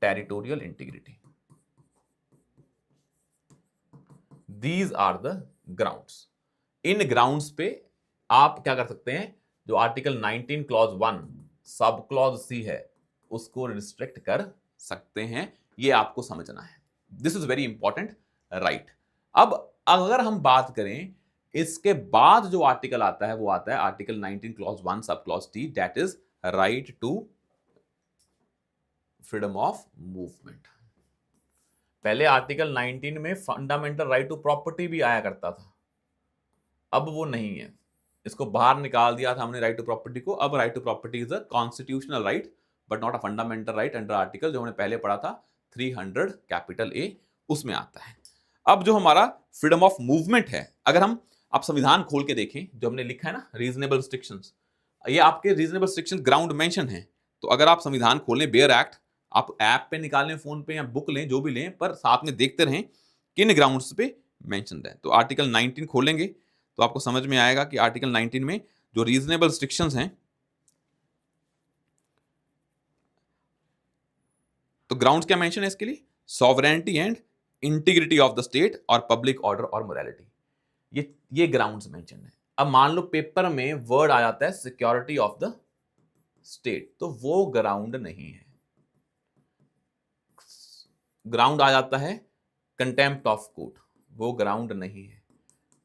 territorial integrity. These are the grounds. In grounds पे आप क्या कर सकते हैं, जो आर्टिकल 19 क्लॉज 1 सब क्लॉज सी है उसको रिस्ट्रिक्ट कर सकते हैं। ये आपको समझना है, this is very important, right. अब अगर हम बात करें, इसके बाद जो आर्टिकल आता है वो आता है article 19 clause 1 sub clause D, that is right to freedom of movement. पहले आर्टिकल 19 में फंडामेंटल राइट टू प्रॉपर्टी भी आया करता था, अब वो नहीं है, इसको बाहर निकाल दिया था हमने राइट टू प्रॉपर्टी को। अब right to property is a constitutional right but not a fundamental right under article, जो हमने पहले पढ़ा था 300 कैपिटल ए, उसमें आता है। अब जो हमारा फ्रीडम ऑफ मूवमेंट है, अगर हम आप संविधान खोल के देखें, जो हमने लिखा है ना रीजनेबल रिस्ट्रिक्शंस, ये आपके रीजनेबल रिस्ट्रिक्शन ग्राउंड मेंशन है। तो अगर आप संविधान खोलें, बेयर एक्ट, आप ऐप पे निकालें, फोन पे या बुक लें, जो भी लें, पर साथ में देखते रहें किन ग्राउंड्स पे मेंशन है। तो आर्टिकल 19 खोलेंगे तो आपको समझ में आएगा कि आर्टिकल 19 में जो रीजनेबल रिस्ट्रिक्शंस हैं, तो ग्राउंड्स क्या मेंशन है इसके लिए, sovereignty and integrity of the state और पब्लिक ऑर्डर और मोरालिटी, ये ग्राउंड्स मेंशन है। अब मान लो पेपर में वर्ड आ जाता है सिक्योरिटी ऑफ द स्टेट, तो वो ग्राउंड नहीं है। ग्राउंड आ जाता है कंटेम्प्ट ऑफ कोर्ट, वो ग्राउंड नहीं है।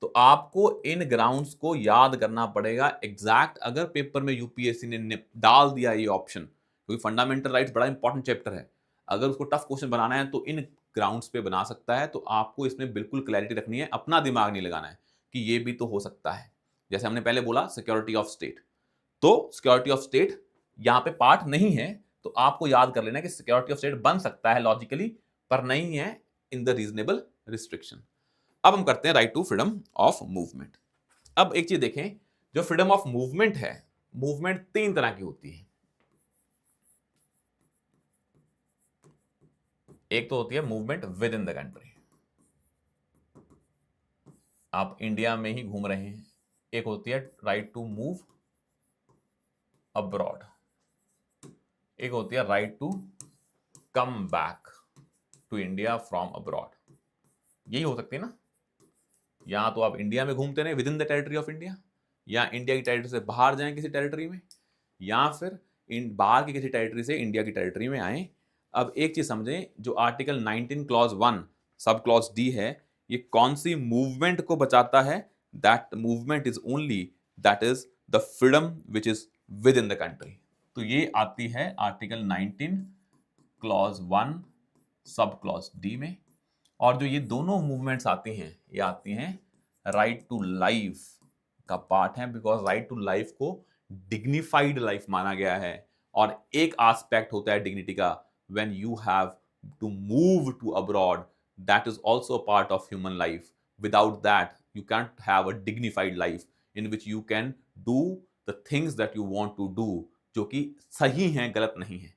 तो आपको इन ग्राउंड्स को याद करना पड़ेगा एग्जैक्ट। अगर पेपर में यूपीएससी ने डाल दिया ये ऑप्शन, क्योंकि फंडामेंटल राइट्स बड़ा इंपॉर्टेंट चैप्टर है, अगर उसको टफ क्वेश्चन बनाना है तो इन ग्राउंड्स पे बना सकता है। तो आपको इसमें बिल्कुल क्लैरिटी रखनी है, अपना दिमाग नहीं लगाना है कि ये भी तो हो सकता है। जैसे हमने पहले बोला सिक्योरिटी ऑफ स्टेट, तो सिक्योरिटी ऑफ स्टेट यहाँ पे पार्ट नहीं है, तो आपको याद कर लेना कि सिक्योरिटी ऑफ स्टेट बन सकता है लॉजिकली, पर नहीं है इन द रीजनेबल रिस्ट्रिक्शन। अब हम करते हैं right to freedom of movement. अब एक चीज देखें, जो फ्रीडम ऑफ मूवमेंट है, मूवमेंट 3 तरह की होती है। एक तो होती है movement within the country, आप इंडिया में ही घूम रहे हैं। एक होती है राइट टू मूव अब्रॉड, एक होती है right to come back to India from abroad. यही हो सकती है ना, या तो आप इंडिया में घूमते रहे with in the territory of India, या इंडिया की टेरिटरी से बाहर जाएं किसी टेरिटरी में, या फिर बाहर की किसी टेरिटरी से इंडिया की टेरिटरी में आए। अब एक चीज समझें, जो article 19 clause 1 sub clause D है, ये कौन सी मूवमेंट को बचाता है, that movement is only that is the freedom which is with in the country. तो ये आती है article 19 clause 1 sub clause D में। और जो ये दोनों मूवमेंट्स आती हैं, ये आती हैं राइट टू लाइफ का पार्ट है, बिकॉज राइट टू लाइफ को डिग्निफाइड लाइफ माना गया है। और एक एस्पेक्ट होता है डिग्निटी का, when you have to move to abroad, that is also part of human life. Without that you can't have a dignified life in which you can do the things that you want to do, जो कि सही हैं, गलत नहीं है।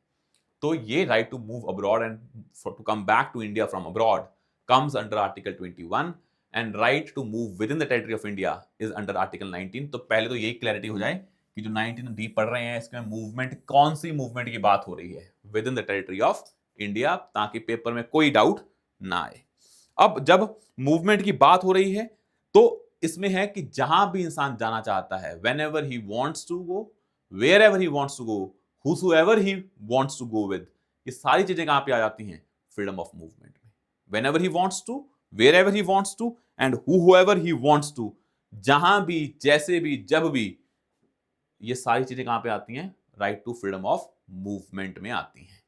तो ये right to move abroad and to come back to India from abroad comes under Article 21 and right to move within the territory of India is under Article 19। तो पहले तो यही क्लैरिटी हो जाए कि जो 19 डी पढ़ रहे हैं, इसमें मूवमेंट कौन सी मूवमेंट की बात हो रही है, with in the territory of India, ताकि पेपर में कोई डाउट ना आए। अब जब मूवमेंट की बात हो रही है, तो इसमें है कि जहां भी इंसान जाना चाहता है, whenever he wants to go, wherever he wants to go, whosoever he wants to go with, ये सारी चीजें कहां पे आ जाती हैं? फ्रीडम ऑफ मूवमेंट में। Whenever he wants to, wherever he wants to and whoever he wants to, जहां भी, जैसे भी, जब भी, ये सारी चीजें कहां पे आती हैं? Right to freedom of movement में आती हैं।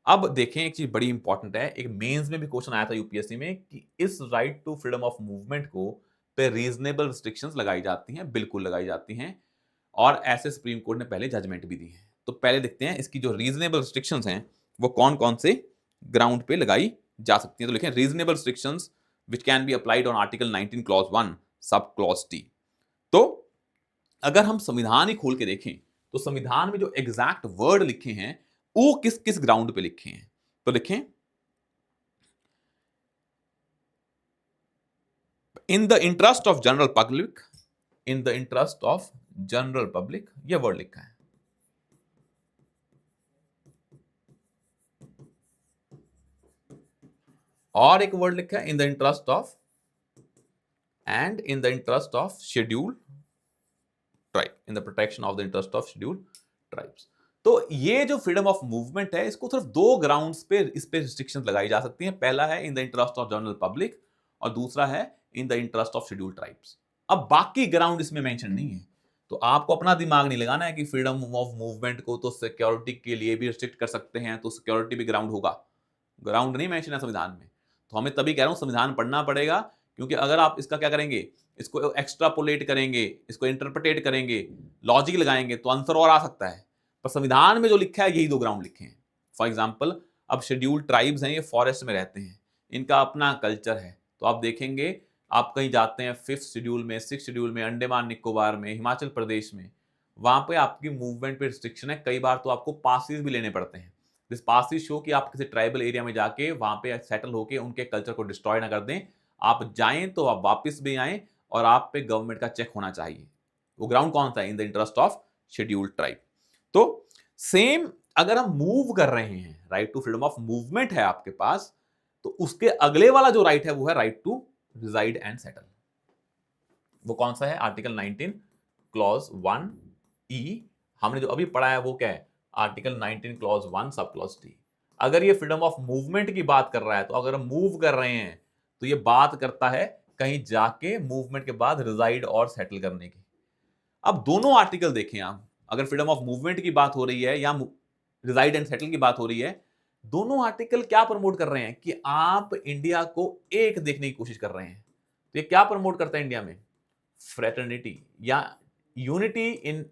अब देखें, एक चीज बड़ी इंपॉर्टेंट है, एक मेंस में भी क्वेश्चन आया था यूपीएससी में कि इस right to freedom of movement को पे रीजनेबल रिस्ट्रिक्शंस लगाई जाती हैं? बिल्कुल लगाई जाती हैं, और ऐसे सुप्रीम कोर्ट ने पहले जजमेंट भी दी है। तो पहले देखते हैं इसकी जो रीजनेबल रिस्ट्रिक्शंस हैं वो कौन कौन से ग्राउंड पे लगाई जा सकती हैं। तो लिखें reasonable restrictions which can be applied on article 19 clause 1 sub clause T. तो अगर हम संविधान ही खोल के देखें तो संविधान में जो एग्जैक्ट वर्ड लिखे हैं वो किस किस ग्राउंड पे लिखे हैं? तो लिखें इन the interest of general public, in the interest of general public, यह वर्ड लिखा है। और एक वर्ड लिखा है in the interest of, and in the interest of schedule tribe, in the protection of the interest of schedule tribes. तो ये जो फ्रीडम ऑफ मूवमेंट है इसको सिर्फ दो ग्राउंड्स पे इस पे रिस्ट्रिक्शंस लगाई जा सकती हैं। पहला है in the interest of general public और दूसरा है in the interest of schedule tribes. अब बाकी ग्राउंड इसमें मेंशन नहीं है, तो आपको अपना दिमाग नहीं लगाना है कि फ्रीडम ऑफ मूवमेंट को तो सिक्योरिटी के लिए भी रिस्ट्रिक्ट कर सकते हैं, तो सिक्योरिटी भी ग्राउंड होगा। ग्राउंड नहीं मेंशन है संविधान में, तो हमें तभी कह रहा हूं संविधान पढ़ना पड़ेगा, क्योंकि अगर आप इसका क्या करेंगे, इसको एक्स्ट्रापोलेट करेंगे, इसको इंटरप्रिटेट करेंगे, लॉजिक लगाएंगे, तो आंसर और आ सकता है। पर संविधान में जो लिखा है यही दो ग्राउंड लिखे हैं। फॉर एग्जाम्पल, अब शेड्यूल्ड ट्राइब्स हैं, ये फॉरेस्ट में रहते हैं, इनका अपना कल्चर है। तो आप देखेंगे, आप कहीं जाते हैं 5th शेड्यूल में, 6th शेड्यूल में, अंडमान निकोबार में, हिमाचल प्रदेश में, वहां पे आपकी मूवमेंट पे रिस्ट्रिक्शन है। कई बार तो आपको पासिस भी लेने पड़ते हैं। दिस पासिस शो कि आप किसी ट्राइबल एरिया में जाके वहां पे सेटल होके उनके कल्चर को डिस्ट्रॉय ना कर दें। आप जाएं तो आप वापस भी आएं और आप पे गवर्नमेंट का चेक होना चाहिए। वो ग्राउंड कौन सा है? In the interest of scheduled tribe. तो सेम अगर हम मूव कर रहे हैं, right to freedom of movement है आपके पास, तो उसके अगले वाला जो राइट है वो है right to reside and settle. वो कौन सा है? Article 19 clause 1 E. हमने जो अभी पढ़ा है वो क्या है? Article 19 clause 1 sub clause T. अगर ये फ्रीडम ऑफ मूवमेंट की बात कर रहा है, तो अगर हम मूव कर रहे हैं तो ये बात करता है कहीं जाके मूवमेंट के बाद रिजाइड और सेटल करने की। अब दोनों आर्टिकल देखें आप, अगर फ्रीडम ऑफ मूवमेंट की बात हो रही है या रिजाइड एंड सेटल की बात हो रही है, दोनों आर्टिकल क्या प्रमोट कर रहे हैं कि आप इंडिया को एक देखने की कोशिश कर रहे हैं। तो ये क्या प्रमोट करता है इंडिया में? फ्रेटर्निटी या यूनिटी इन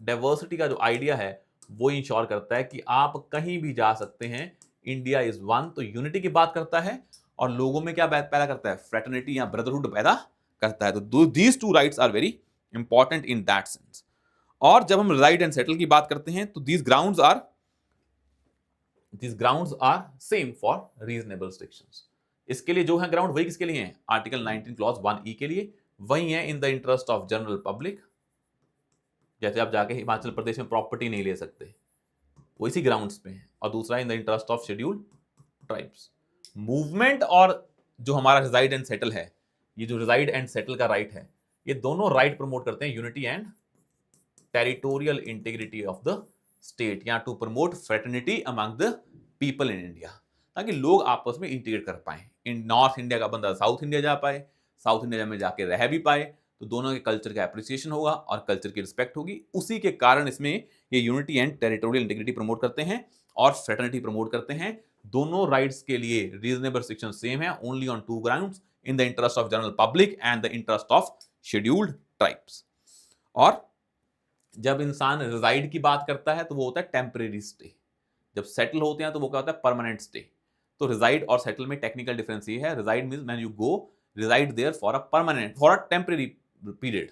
डाइवर्सिटी का जो आइडिया है वो इंश्योर करता है कि आप कहीं भी जा सकते हैं, इंडिया इज वन। तो यूनिटी की बात करता है और लोगों में क्या पैदा करता है? फ्रेटर्निटी या ब्रदरहुड पैदा करता है। तो these two rights are very important in that sense. और जब हम रिजाइड एंड सेटल की बात करते हैं तो these grounds are same for reasonable restrictions. इसके लिए जो है ग्राउंड वही किसके लिए हैं? आर्टिकल 19 क्लॉज 1 ई के लिए वही है in the interest of general public. जैसे आप जाके हिमाचल प्रदेश में प्रॉपर्टी नहीं ले सकते, वो इसी ग्राउंड्स पे है। और दूसरा in the interest of scheduled tribes. Movement और जो हमारा रिजाइड एंड सेटल है, ये जो रिजाइड एंड सेटल का राइट है, ये दोनों राइट प्रमोट करते हैं unity and territorial integrity of the state, या to promote fraternity among the people in India, ताकि लोग आपस में इंटीग्रेट कर पाए। इन नॉर्थ इंडिया का बंदा साउथ इंडिया जा पाए, साउथ इंडिया में जाके रह भी पाए, तो दोनों के कल्चर का एप्रिसिएशन होगा और कल्चर की रिस्पेक्ट होगी। उसी के कारण इसमें ये unity and territorial integrity promote करते हैं और फ्रेटर्निटी प्रमोट करते हैं। दोनों राइट्स के लिए रीजनेबल रिस्ट्रिक्शन सेम है, only on two grounds, in the interest of general public and the interest of scheduled tribes. और जब इंसान रिजाइड की बात करता है तो वो होता है टेम्परेरी स्टे, जब सेटल होते हैं तो वो क्या होता है? Permanent stay. तो रिजाइड और सेटल में टेक्निकल डिफरेंस ये है, reside means when you go reside there for a temporary period.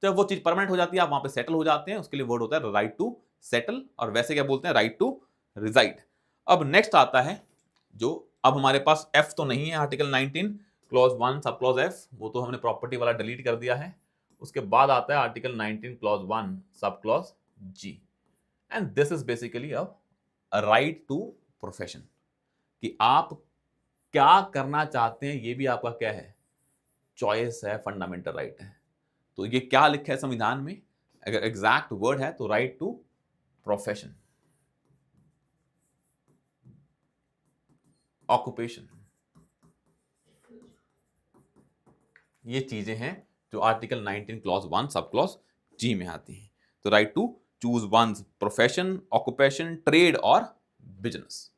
जब वो चीज परमानेंट हो जाती है, आप वहां पे सेटल हो जाते हैं, उसके लिए वर्ड होता है राइट टू सेटल, और वैसे क्या बोलते हैं? Right to reside. अब नेक्स्ट आता है जो, अब हमारे पास एफ तो नहीं है article 19 clause 1 sub clause F, वो तो हमने प्रॉपर्टी वाला डिलीट कर दिया है। उसके बाद आता है article 19 clause 1 sub clause G, and this is basically a right to profession, कि आप क्या करना चाहते हैं ये भी आपका क्या है? चॉइस है, फंडामेंटल राइट है। तो ये क्या लिखा है संविधान में? अगर एग्जैक्ट वर्ड है तो राइट टू प्रोफेशन। ऑक्यूपेशन, ये चीजें हैं जो आर्टिकल 19 क्लॉज 1 सब क्लॉज जी में आती हैं। तो right to choose one's profession, occupation, trade और बिजनेस।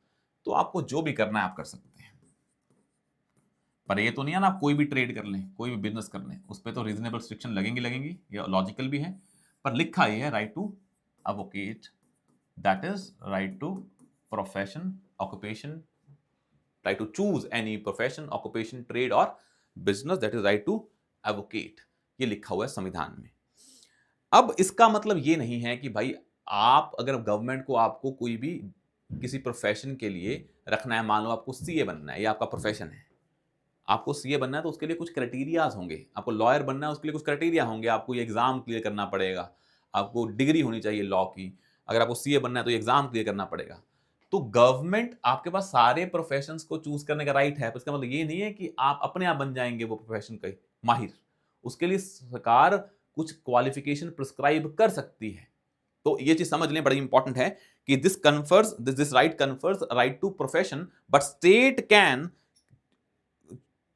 तो आपको जो भी करना है आप कर सकते हैं, पर ये तो नहीं है ना आप कोई भी ट्रेड कर लें, कोई भी बिजनेस कर लें, उस पर तो रीजनेबल रिस्ट्रिक्शन लगेंगी, ये लॉजिकल भी है। पर लिखा ये है right to advocate, that is right to profession, occupation, right to choose any profession, occupation, trade और business, that is right to advocate. ये लिखा हुआ है संविधान में। अब इसका मतलब ये नहीं है कि भाई आप अगर गवर्नमेंट को आपको कोई भी किसी प्रोफेशन के लिए रखना है, मान लो आपको सीए बनना है, ये आपका प्रोफेशन है, आपको सीए बनना है तो उसके लिए कुछ क्राइटेरियाज होंगे, आपको लॉयर बनना है उसके लिए कुछ क्राइटेरिया होंगे, आपको ये एग्जाम क्लियर करना पड़ेगा, आपको डिग्री होनी चाहिए लॉ की, अगर आपको सीए बनना है तो एग्जाम क्लियर करना पड़ेगा। तो गवर्नमेंट आपके पास सारे प्रोफेशंस को चूज करने का राइट है, पर इसका मतलब ये नहीं है कि आप अपने आप बन जाएंगे वो प्रोफेशन के माहिर। उसके लिए सरकार कुछ क्वालिफिकेशन प्रिस्क्राइब कर सकती है। तो ये चीज समझ लें, बड़ी इंपॉर्टेंट है कि this right confers right to profession, but state can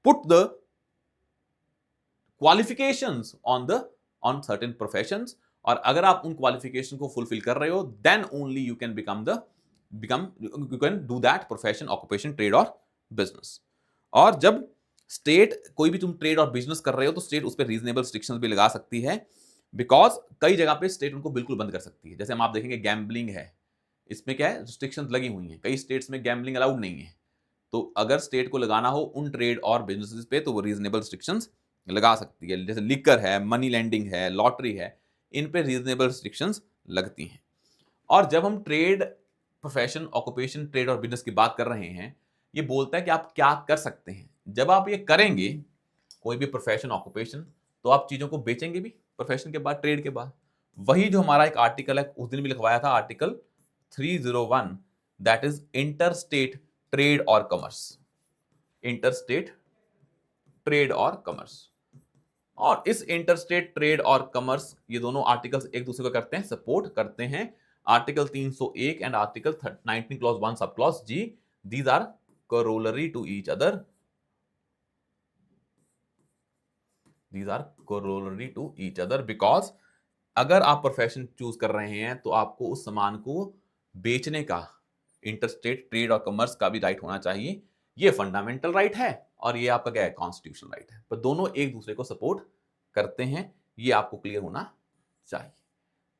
put the qualifications on certain professions, और अगर आप उन क्वालिफिकेशन को फुलफिल कर रहे हो then only you can you can do that profession, occupation, trade और बिजनेस। और जब स्टेट कोई भी तुम ट्रेड और बिजनेस कर रहे हो तो स्टेट उस पर रीजनेबल रिस्ट्रिक्शंस भी लगा सकती है, बिकॉज कई जगह पे स्टेट उनको बिल्कुल बंद कर सकती है। जैसे हम आप देखेंगे गैम्बलिंग है, इसमें क्या है, रिस्ट्रिक्शंस लगी हुई हैं, कई स्टेट्स में गैम्बलिंग अलाउड नहीं है। तो अगर स्टेट को लगाना हो उन ट्रेड और बिजनेसेस पे तो वो रीजनेबल रिस्ट्रिक्शंस लगा सकती है। जैसे लिकर है, मनी लैंडिंग है, लॉटरी है, इन पे रीजनेबल रिस्ट्रिक्शंस लगती हैं। और जब हम ट्रेड, प्रोफेशन, ऑक्यूपेशन, ट्रेड और बिजनेस की बात कर रहे हैं, ये बोलता है कि आप क्या कर सकते हैं। जब आप ये करेंगे कोई भी प्रोफेशन, ऑक्यूपेशन, तो आप चीजों को बेचेंगे भी प्रोफेशन के बाद, ट्रेड के बाद। वही जो हमारा एक आर्टिकल है उस दिन भी लिखवाया था, article 301, that is inter state trade और कॉमर्स, इंटर स्टेट ट्रेड और कॉमर्स। और इस इंटरस्टेट ट्रेड और कॉमर्स, ये दोनों आर्टिकल्स एक दूसरे को करते हैं, सपोर्ट करते हैं। Article 301 and article 19 clause 1 sub clause G, these are corollary to each other, these are corollary to each other because अगर आप प्रोफेशन चूज कर रहे हैं तो आपको उस सामान को बेचने का, इंटरस्टेट ट्रेड और कॉमर्स का भी राइट होना चाहिए। ये फंडामेंटल राइट है और ये आपका क्या है, कॉन्स्टिट्यूशनल राइट है, पर दोनों एक दूसरे को सपोर्ट करते हैं, ये आपको क्लियर होना चाहिए।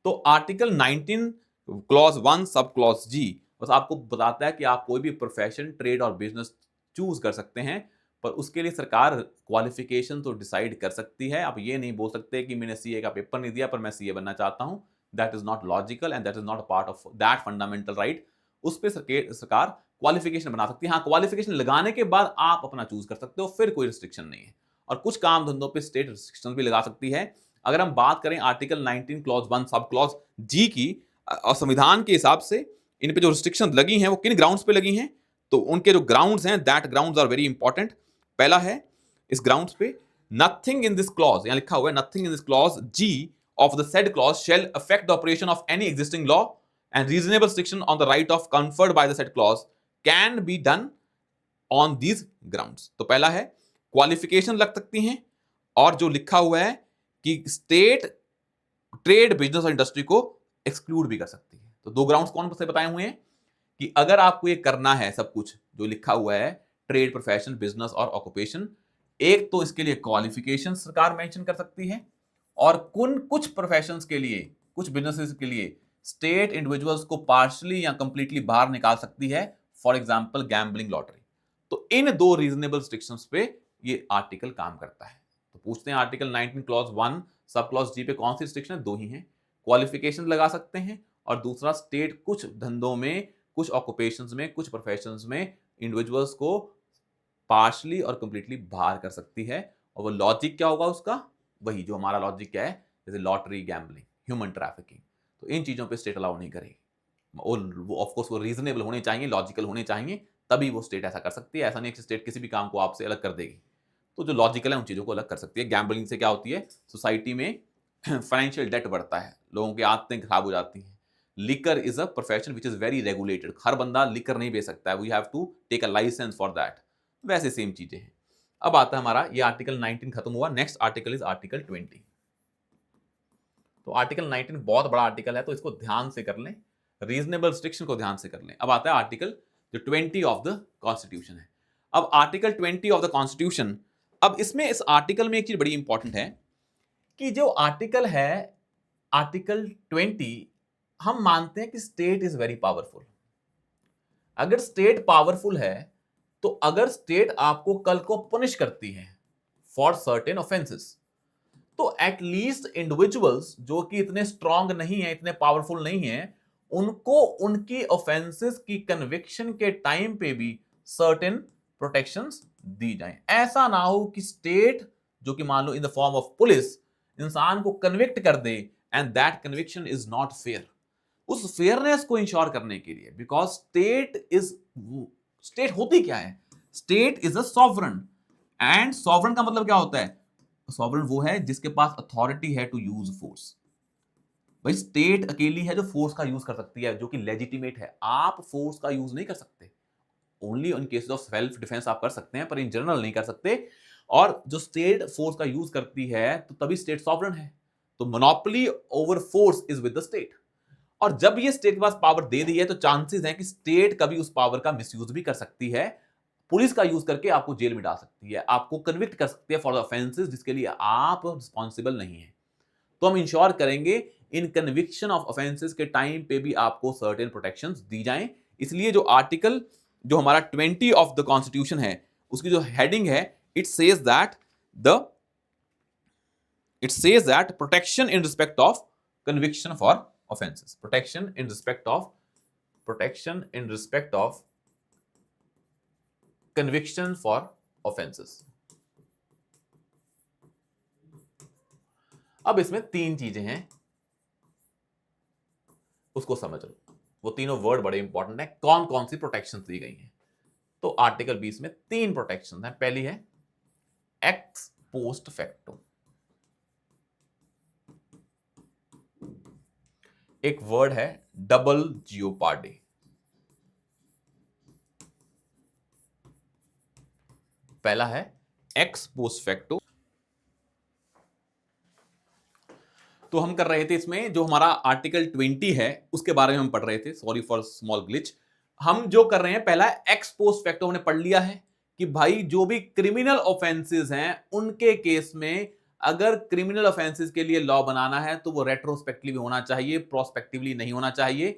तो आर्टिकल 19 क्लॉज 1 सब क्लॉज जी बस आपको बताता है कि आप कोई भी प्रोफेशन, ट्रेड और बिजनेस चूज कर सकते हैं, पर उसके लिए सरकार क्वालिफिकेशन तो डिसाइड कर सकती है। आप ये नहीं बोल सकते कि मैंने सीए का पेपर नहीं दिया पर मैं सीए बनना चाहता हूं, that is not logical and that is not a part of that fundamental right. उस पर सरकार क्वालिफिकेशन बना सकती है। हाँ, क्वालिफिकेशन लगाने के बाद आप अपना चूज कर सकते हो, फिर कोई रिस्ट्रिक्शन नहीं है। और कुछ काम धंधों पे स्टेट रिस्ट्रिक्शन भी लगा सकती है। अगर हम बात करें आर्टिकल 19 क्लॉज 1 सब क्लॉज जी की, और संविधान के हिसाब से इन पे जो रिस्ट्रिक्शन लगी हैं वो किन ग्राउंड्स पे लगी हैं, तो उनके जो ग्राउंड्स हैं, that grounds are very important. पहला है इस ग्राउंड्स पे, नथिंग इन दिस क्लॉज, यहां लिखा हुआ है nothing in this clause G of the said clause shall affect the operation of any existing law and reasonable restriction on the right of conferred by the said clause can be done on these grounds. तो पहला है qualification लग सकती हैं, और जो लिखा हुआ है कि स्टेट ट्रेड, बिजनेस और इंडस्ट्री को एक्सक्लूड भी कर सकती है। तो दो ग्राउंड्स कौन से बताए हुए हैं कि अगर आपको ये करना है सब कुछ जो लिखा हुआ है, ट्रेड, प्रोफेशन, बिजनेस और ऑक्यूपेशन, एक तो इसके लिए क्वालिफिकेशन सरकार मेंशन कर सकती है, और कुछ प्रोफेशंस के लिए, कुछ बिजनेसेस के लिए स्टेट इंडिविजुअल्स को पार्शली या कंप्लीटली बाहर निकाल सकती है, फॉर एग्जांपल गैम्बलिंग, लॉटरी। तो इन दो रीजनेबल रिस्ट्रिक्शंस पे ये आर्टिकल काम करता है। तो पूछते हैं आर्टिकल 19 क्लॉज 1 सब क्लॉज जी पे कौन सी रिस्ट्रिक्शन है? दो ही हैं, क्वालिफिकेशन लगा सकते हैं, और दूसरा स्टेट कुछ धंधों में, कुछ ऑक्यूपेशंस में, कुछ प्रोफेशंस में इंडिविजुअल्स को पार्शली और कंप्लीटली बाहर कर सकती है। और वो लॉजिक क्या होगा उसका? वही जो हमारा लॉजिक क्या है, जैसे लॉटरी, गैम्बलिंग, ह्यूमन ट्रैफिकिंग, तो इन चीजों पे स्टेट अलाउ नहीं करेगी। वो ऑफ कोर्स वो रीजनेबल होने चाहिए, लॉजिकल होने चाहिए, तभी वो स्टेट ऐसा कर सकती है। ऐसा नहीं कि स्टेट किसी भी काम को आपसे अलग कर देगी। तो जो लॉजिकल है उन चीजों को अलग कर सकती है। गैम्बलिंग से क्या होती है, सोसाइटी में फाइनेंशियल डेट बढ़ता है, लोगों की आदतें खराब हो जाती हैं, liquor is a profession which is very regulated, हर बंदा लिकर नहीं बेच सकता है, we have to take a licence for that. वैसे सेम चीजें हैं। अब आता है हमारा, ये आर्टिकल 19 खत्म हुआ, नेक्स्ट आर्टिकल इज आर्टिकल 20। तो आर्टिकल 19 बहुत बड़ा आर्टिकल है, तो इसको ध्यान से कर लें, रीजनेबल रिस्ट्रिक्शन को ध्यान से कर लें। अब आता है आर्टिकल जो 20 ऑफ द कॉन्स्टिट्यूशन है। अब आर्टिकल 20 ऑफ द कॉन्स्टिट्यूशन, अब इसमें इस आर्टिकल में एक चीज बड़ी इंपॉर्टेंट है कि जो आर्टिकल है आर्टिकल 20, हम मानते हैं कि स्टेट इज वेरी पावरफुल। अगर स्टेट पावरफुल है तो अगर स्टेट आपको कल को पनिश करती है फॉर सर्टेन ऑफेंसेस, तो एटलीस्ट इंडिविजुअल्स जो कि इतने स्ट्रांग नहीं है, इतने पावरफुल नहीं है, उनको उनकी ऑफेंसेस की कन्विक्शन के टाइम पे भी सर्टेन प्रोटेक्शंस दी जाएं। ऐसा ना हो कि स्टेट जो कि मान लो in the form of police इंसान को कन्विक्ट कर दे and that conviction is not fair. उस फेयरनेस को इंश्योर करने के लिए, बिकॉज स्टेट होती क्या है, state is a sovereign, and sovereign का मतलब क्या होता है, सॉवरन वो है जिसके पास अथॉरिटी है टू यूज फोर्स। भाई स्टेट अकेली है जो फोर्स का यूज कर सकती है, जो कि लेजिटिमेट है। आप फोर्स का यूज नहीं कर सकते, only in case of self defence आप कर सकते हैं, पर इन जनरल नहीं कर सकते। और जो स्टेट फोर्स का यूज करती है तो तभी स्टेट सॉवरन है। तो monopoly over force is with the state. और जब ये स्टेट के पास पावर दे दी है तो चांसेस हैं कि स्टेट कभी उस पावर का मिसयूज भी कर सकती है, पुलिस का यूज करके आपको जेल में डाल सकती है, आपको कन्विक्ट कर सकती है फॉर द ऑफेंसेस जिसके लिए आप रिस्पॉन्सिबल नहीं है। तो हम इंश्योर करेंगे इन कन्विक्शन ऑफ ऑफेंसेस के टाइम पे भी आपको सर्टेन प्रोटेक्शंस दी जाएं। इसलिए जो आर्टिकल जो हमारा 20 ऑफ द कॉन्स्टिट्यूशन है, उसकी जो हेडिंग है, it says that protection in respect of conviction for offenses, protection in respect of conviction for offenses। अब इसमें तीन चीजें हैं, उसको समझ लो। वो तीनों वर्ड बड़े इंपॉर्टेंट है, कौन कौन सी प्रोटेक्शन दी गई हैं। तो आर्टिकल 20 में तीन प्रोटेक्शन है। पहली है एक्स पोस्ट फैक्टो, एक वर्ड है डबल जियोपार्डी। पहला है एक्स पोस्ट फैक्टो। तो हम कर रहे थे इसमें जो हमारा आर्टिकल 20 है उसके बारे में हम पढ़ रहे थे, सॉरी फॉर स्मॉल ग्लिच। हम जो कर रहे हैं पहला एक्स पोस्ट फैक्टो हमने पढ़ लिया है कि भाई जो भी क्रिमिनल ऑफेंसेस हैं उनके केस में अगर क्रिमिनल ऑफेंसेस के लिए लॉ बनाना है तो वो रेट्रोस्पेक्टिवली होना चाहिए, प्रोस्पेक्टिवली नहीं होना चाहिए,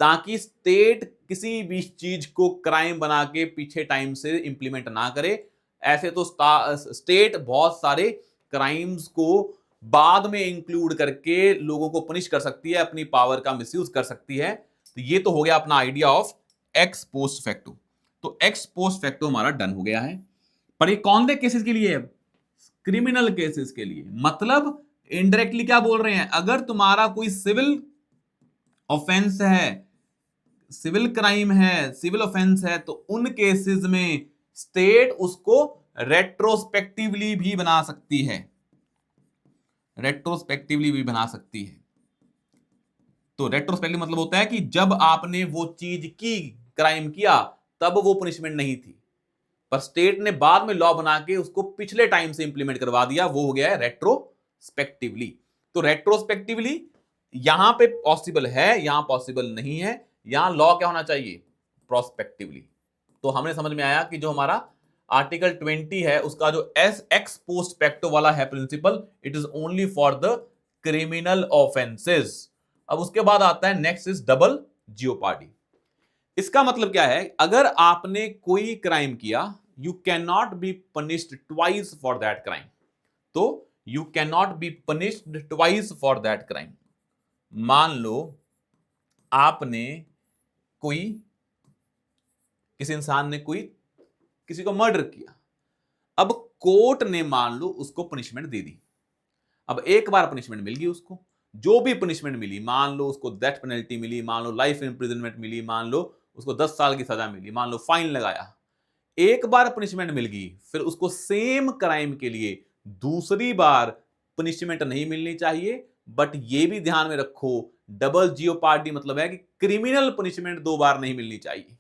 ताकि स्टेट किसी भी चीज को क्राइम बना के पीछे टाइम से इंप्लीमेंट ना करे। ऐसे तो स्टेट बहुत सारे क्राइम्स को बाद में इंक्लूड करके लोगों को पनिश कर सकती है, अपनी पावर का मिसयूज कर सकती है। तो ये तो हो गया अपना idea of x post facto. तो एक्स पोस्ट फैक्टो हमारा डन हो गया है। पर ये कौन से केसेस के लिए है, क्रिमिनल केसेस के लिए। मतलब इनडायरेक्टली क्या बोल रहे हैं, अगर तुम्हारा कोई सिविल ऑफेंस है, सिविल क्राइम है, सिविल ऑफेंस है, तो उन केसेस में स्टेट उसको रेट्रोस्पेक्टिवली भी बना सकती है, रेट्रोस्पेक्टिवली भी बना सकती है। तो रेट्रोस्पेक्टिव मतलब होता है कि जब आपने वो चीज की, क्राइम किया, तब वो पनिशमेंट नहीं थी, पर स्टेट ने बाद में लॉ बना के उसको पिछले टाइम से इंप्लीमेंट करवा दिया, वो हो गया है रेट्रोस्पेक्टिवली। तो रेट्रोस्पेक्टिवली यहां पे पॉसिबल है, यहां पॉसिबल नहीं है। यहां लॉ क्या होना चाहिए, प्रोस्पेक्टिवली। तो हमें समझ में आया कि जो हमारा आर्टिकल 20 है उसका जो एक्स पोस्ट फैक्टो वाला है principle, it is only for the criminal offences. अब उसके बाद आता है नेक्स्ट इज डबल जियोपार्डी। इसका मतलब क्या है, अगर आपने कोई क्राइम किया, you can not be punished twice for that crime. तो you can not be punished twice for that crime. मान लो आपने कोई, किसी इंसान ने कोई किसी को मर्डर किया, अब कोर्ट ने मान लो उसको पनिशमेंट दे दी। अब एक बार पनिशमेंट मिल गई उसको, जो भी पनिशमेंट मिली, मान लो उसको डेथ पेनल्टी मिली, मान लो लाइफ इंप्रिजनमेंट मिली, मान लो उसको 10 साल की सजा मिली, मान लो फाइन लगाया, एक बार पनिशमेंट मिल गई, फिर उसको सेम क्राइम के लिए दूसरी बार पनिशमेंट नहीं मिलनी चाहिए, बट ये भी ध्यान में रखो, डबल जियोपार्डी मतलब है कि क्रिमिनल पनिशमेंट 2 बार नहीं मिलनी चाहिए।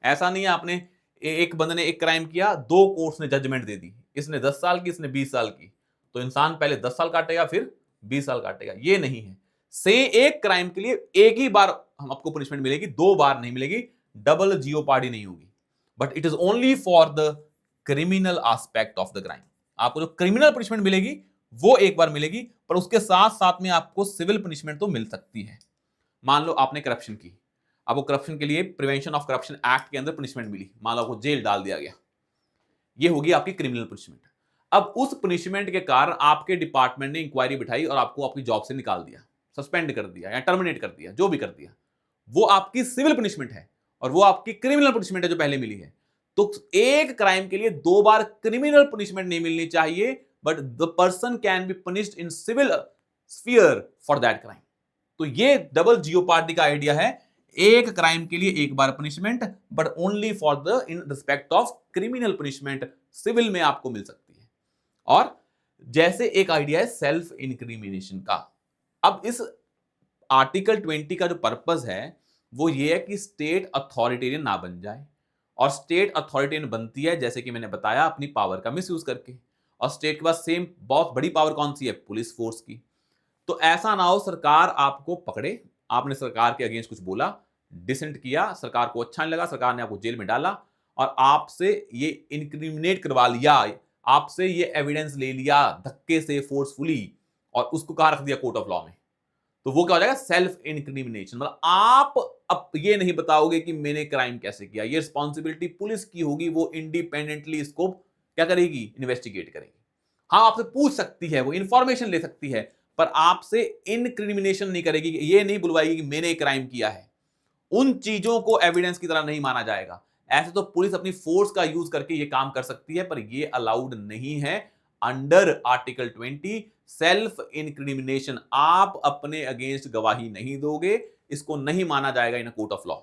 ऐसा नहीं है आपने एक बंदे ने एक क्राइम किया, 2 कोर्ट्स ने जजमेंट दे दी, इसने 10 साल की, इसने 20 साल की, तो इंसान पहले 10 साल काटेगा फिर 20 साल काटेगा, ये नहीं है। से एक क्राइम के लिए एक ही बार हम आपको पनिशमेंट मिलेगी, 2 बार नहीं मिलेगी, डबल जियोपार्डी नहीं होगी। But it is only for the criminal aspect of the crime. आपको जो क्रिमिनल पनिशमेंट मिलेगी वो एक बार मिलेगी, पर उसके साथ साथ में आपको सिविल पनिशमेंट तो मिल सकती है। मान लो आपने करप्शन की, आपको करप्शन के लिए प्रिवेंशन ऑफ करप्शन एक्ट के अंदर पनिशमेंट मिली, मान लो आपको जेल डाल दिया गया, ये होगी आपकी क्रिमिनल पनिशमेंट। अब उस पनिशमेंट के कारण आपके डिपार्टमेंट ने इंक्वायरी बिठाई और आपको आपकी जॉब से निकाल दिया, सस्पेंड कर दिया या टर्मिनेट कर दिया, जो भी कर दिया, वो आपकी सिविल पनिशमेंट है और वो आपकी क्रिमिनल पनिशमेंट है जो पहले मिली है। तो एक क्राइम के लिए 2 बार क्रिमिनल पनिशमेंट नहीं मिलनी चाहिए, but the person can be punished in civil sphere for that crime. तो ये डबल जियोपार्डी का आइडिया है, एक क्राइम के लिए एक बार punishment, but only for the in respect of criminal punishment civil में आपको मिल सकती है। और जैसे एक आइडिया है सेल्फ इंक्रिमिनेशन का। अब इस आर्टिकल 20 का जो पर्पस है वो ये है कि स्टेट अथॉरिटेरियन ना बन जाए, और स्टेट अथॉरिटेरियन बनती है जैसे कि मैंने बताया अपनी पावर का मिसयूज करके, और स्टेट के पास सेम बहुत बड़ी पावर कौन सी है, पुलिस फोर्स की। तो ऐसा ना हो सरकार आपको पकड़े, आपने सरकार के अगेंस्ट कुछ बोला, डिसेंट किया, सरकार को अच्छा नहीं लगा, सरकार ने आपको जेल में डाला और आपसे ये इंक्रिमिनेट करवा लिया, आपसे ये एविडेंस ले लिया धक्के से, फोर्सफुली, और उसको कहां रख दिया, कोर्ट ऑफ लॉ में। तो वो क्या हो जाएगा, सेल्फ इंक्रिमिनेशन। मतलब आप अब ये नहीं बताओगे कि मैंने क्राइम कैसे किया, ये रिस्पॉन्सिबिलिटी पुलिस की होगी, वो इंडिपेंडेंटली इसको क्या करेगी, इन्वेस्टिगेट करेगी। हाँ, आपसे पूछ सकती है, वो इंफॉर्मेशन ले सकती है, पर आपसे इनक्रिमिनेशन नहीं करेगी, ये नहीं बुलवाएगी कि मैंने क्राइम किया है। उन चीजों को एविडेंस की तरह नहीं माना जाएगा। ऐसे तो पुलिस अपनी फोर्स का यूज करके ये काम कर सकती है, पर ये अलाउड नहीं है अंडर आर्टिकल 20 सेल्फ इंक्रिमिनेशन। आप अपने अगेंस्ट गवाही नहीं दोगे, इसको नहीं माना जाएगा इन कोर्ट ऑफ लॉ।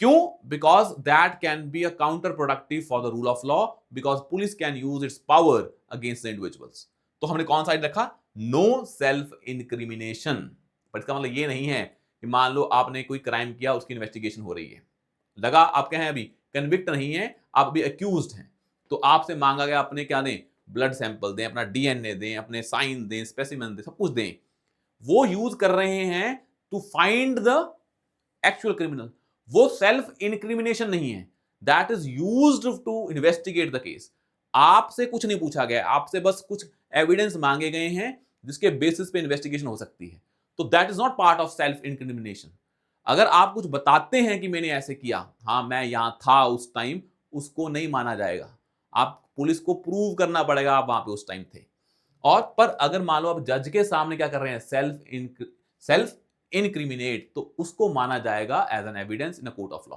क्यों? Because that can be a counter productive for the rule of law, because police can use it's power against the individuals. तो हमने कौन सा रखा, नो सेल्फ इंक्रिमिनेशन। पर इसका मतलब ये नहीं है कि मान लो आपने कोई क्राइम किया, उसकी इन्वेस्टिगेशन हो रही है, लगा आप क्या हैं, अभी कन्विक्ट नहीं है, आप अभी अक्यूज्ड हैं, तो आपसे मांगा गया अपने क्या दें, ब्लड सैंपल दें, अपना डीएनए दें, अपने साइन दें, स्पेसिमेन दें, सब कुछ दें। वो यूज कर रहे हैं to find the actual criminal, वो सेल्फ इंक्रिमिनेशन नहीं है, that is used to investigate the case. आपसे कुछ नहीं पूछा गया, आपसे बस कुछ एविडेंस मांगे गए हैं जिसके बेसिस पे इन्वेस्टिगेशन हो सकती है, तो that is not part of self incrimination. अगर आप कुछ बताते हैं कि मैंने ऐसे किया, हाँ मैं यहां था उस टाइम, उसको नहीं माना जाएगा। आप पुलिस को प्रूव करना पड़ेगा आप वहां पे उस टाइम थे। और पर अगर मान लो आप जज के सामने क्या कर रहे हैं, सेल्फ इनक्रिमिनेट, तो उसको माना जाएगा as an evidence in a court of law.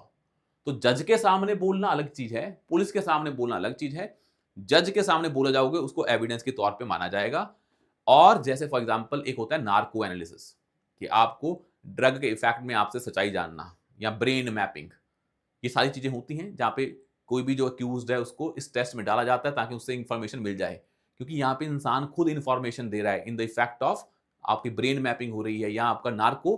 तो जज के सामने बोलना अलग चीज है, पुलिस के सामने बोलना अलग चीज है। जज के सामने बोला जाओगे उसको एविडेंस के तौर पे माना जाएगा। और जैसे फॉर एग्जांपल एक होता है नार्को एनालिसिस, कि आपको ड्रग के इफेक्ट में आपसे सच्चाई जानना, या ब्रेन मैपिंग, ये सारी चीजें होती हैं जहां पे कोई भी जो अक्यूज्ड है उसको इस टेस्ट में डाला जाता है ताकि उससे इंफॉर्मेशन मिल जाए, क्योंकि यहाँ पे इंसान खुद इंफॉर्मेशन दे रहा है इन द इफेक्ट ऑफ, आपकी ब्रेन मैपिंग हो रही है या आपका नार्को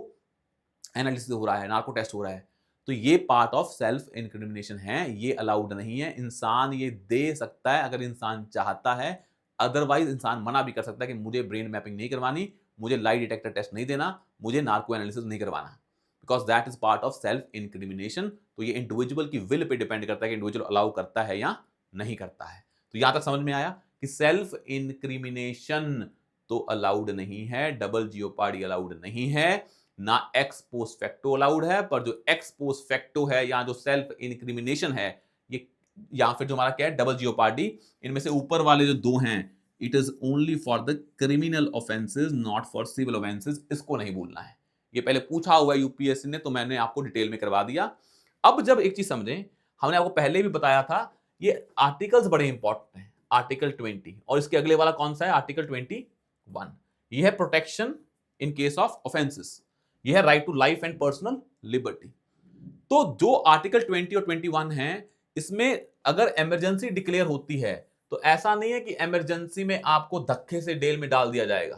एनालिसिस हो रहा है, नार्को टेस्ट हो रहा है। तो ये पार्ट ऑफ सेल्फ इंक्रिमिनेशन है, ये अलाउड नहीं है। इंसान ये दे सकता है अगर इंसान चाहता है, अदरवाइज इंसान मना भी कर सकता है कि मुझे ब्रेन मैपिंग नहीं करवानी, मुझे लाई डिटेक्टर टेस्ट नहीं देना, मुझे नार्को एनालिसिस नहीं करवाना, because that is part of self incrimination. तो ये इंडिविजुअल की विल पे डिपेंड करता है कि इंडिविजुअल अलाउ करता है या नहीं करता है। तो यहां तक समझ में आया कि सेल्फ इंक्रिमिनेशन तो अलाउड नहीं है, डबल जियोपार्डी अलाउड नहीं है, ना एक्स पोस्ट फैक्टो अलाउड है। पर जो एक्स पोस्ट फैक्टो है या जो सेल्फ इंक्रिमिनेशन है, ये या फिर जो हमारा क्या है डबल जियोपार्डी, इनमें से ऊपर वाले जो दो हैं, it is only for the criminal offences not for civil offences, इसको नहीं भूलना है। ये पहले पूछा हुआ है यूपीएससी ने, तो मैंने आपको डिटेल में करवा दिया। अब जब एक चीज समझें, हमने आपको पहले भी बताया था ये आर्टिकल्स बड़े इंपॉर्टेंट हैं, आर्टिकल 20 और इसके अगले वाला कौन सा है, आर्टिकल 21। ये है protection in case of offences, ये है right to life and personal liberty. तो जो आर्टिकल 20 और 21 है, इसमें अगर इमरजेंसी डिक्लेयर होती है तो ऐसा नहीं है कि इमरजेंसी में आपको धक्के से जेल में डाल दिया जाएगा।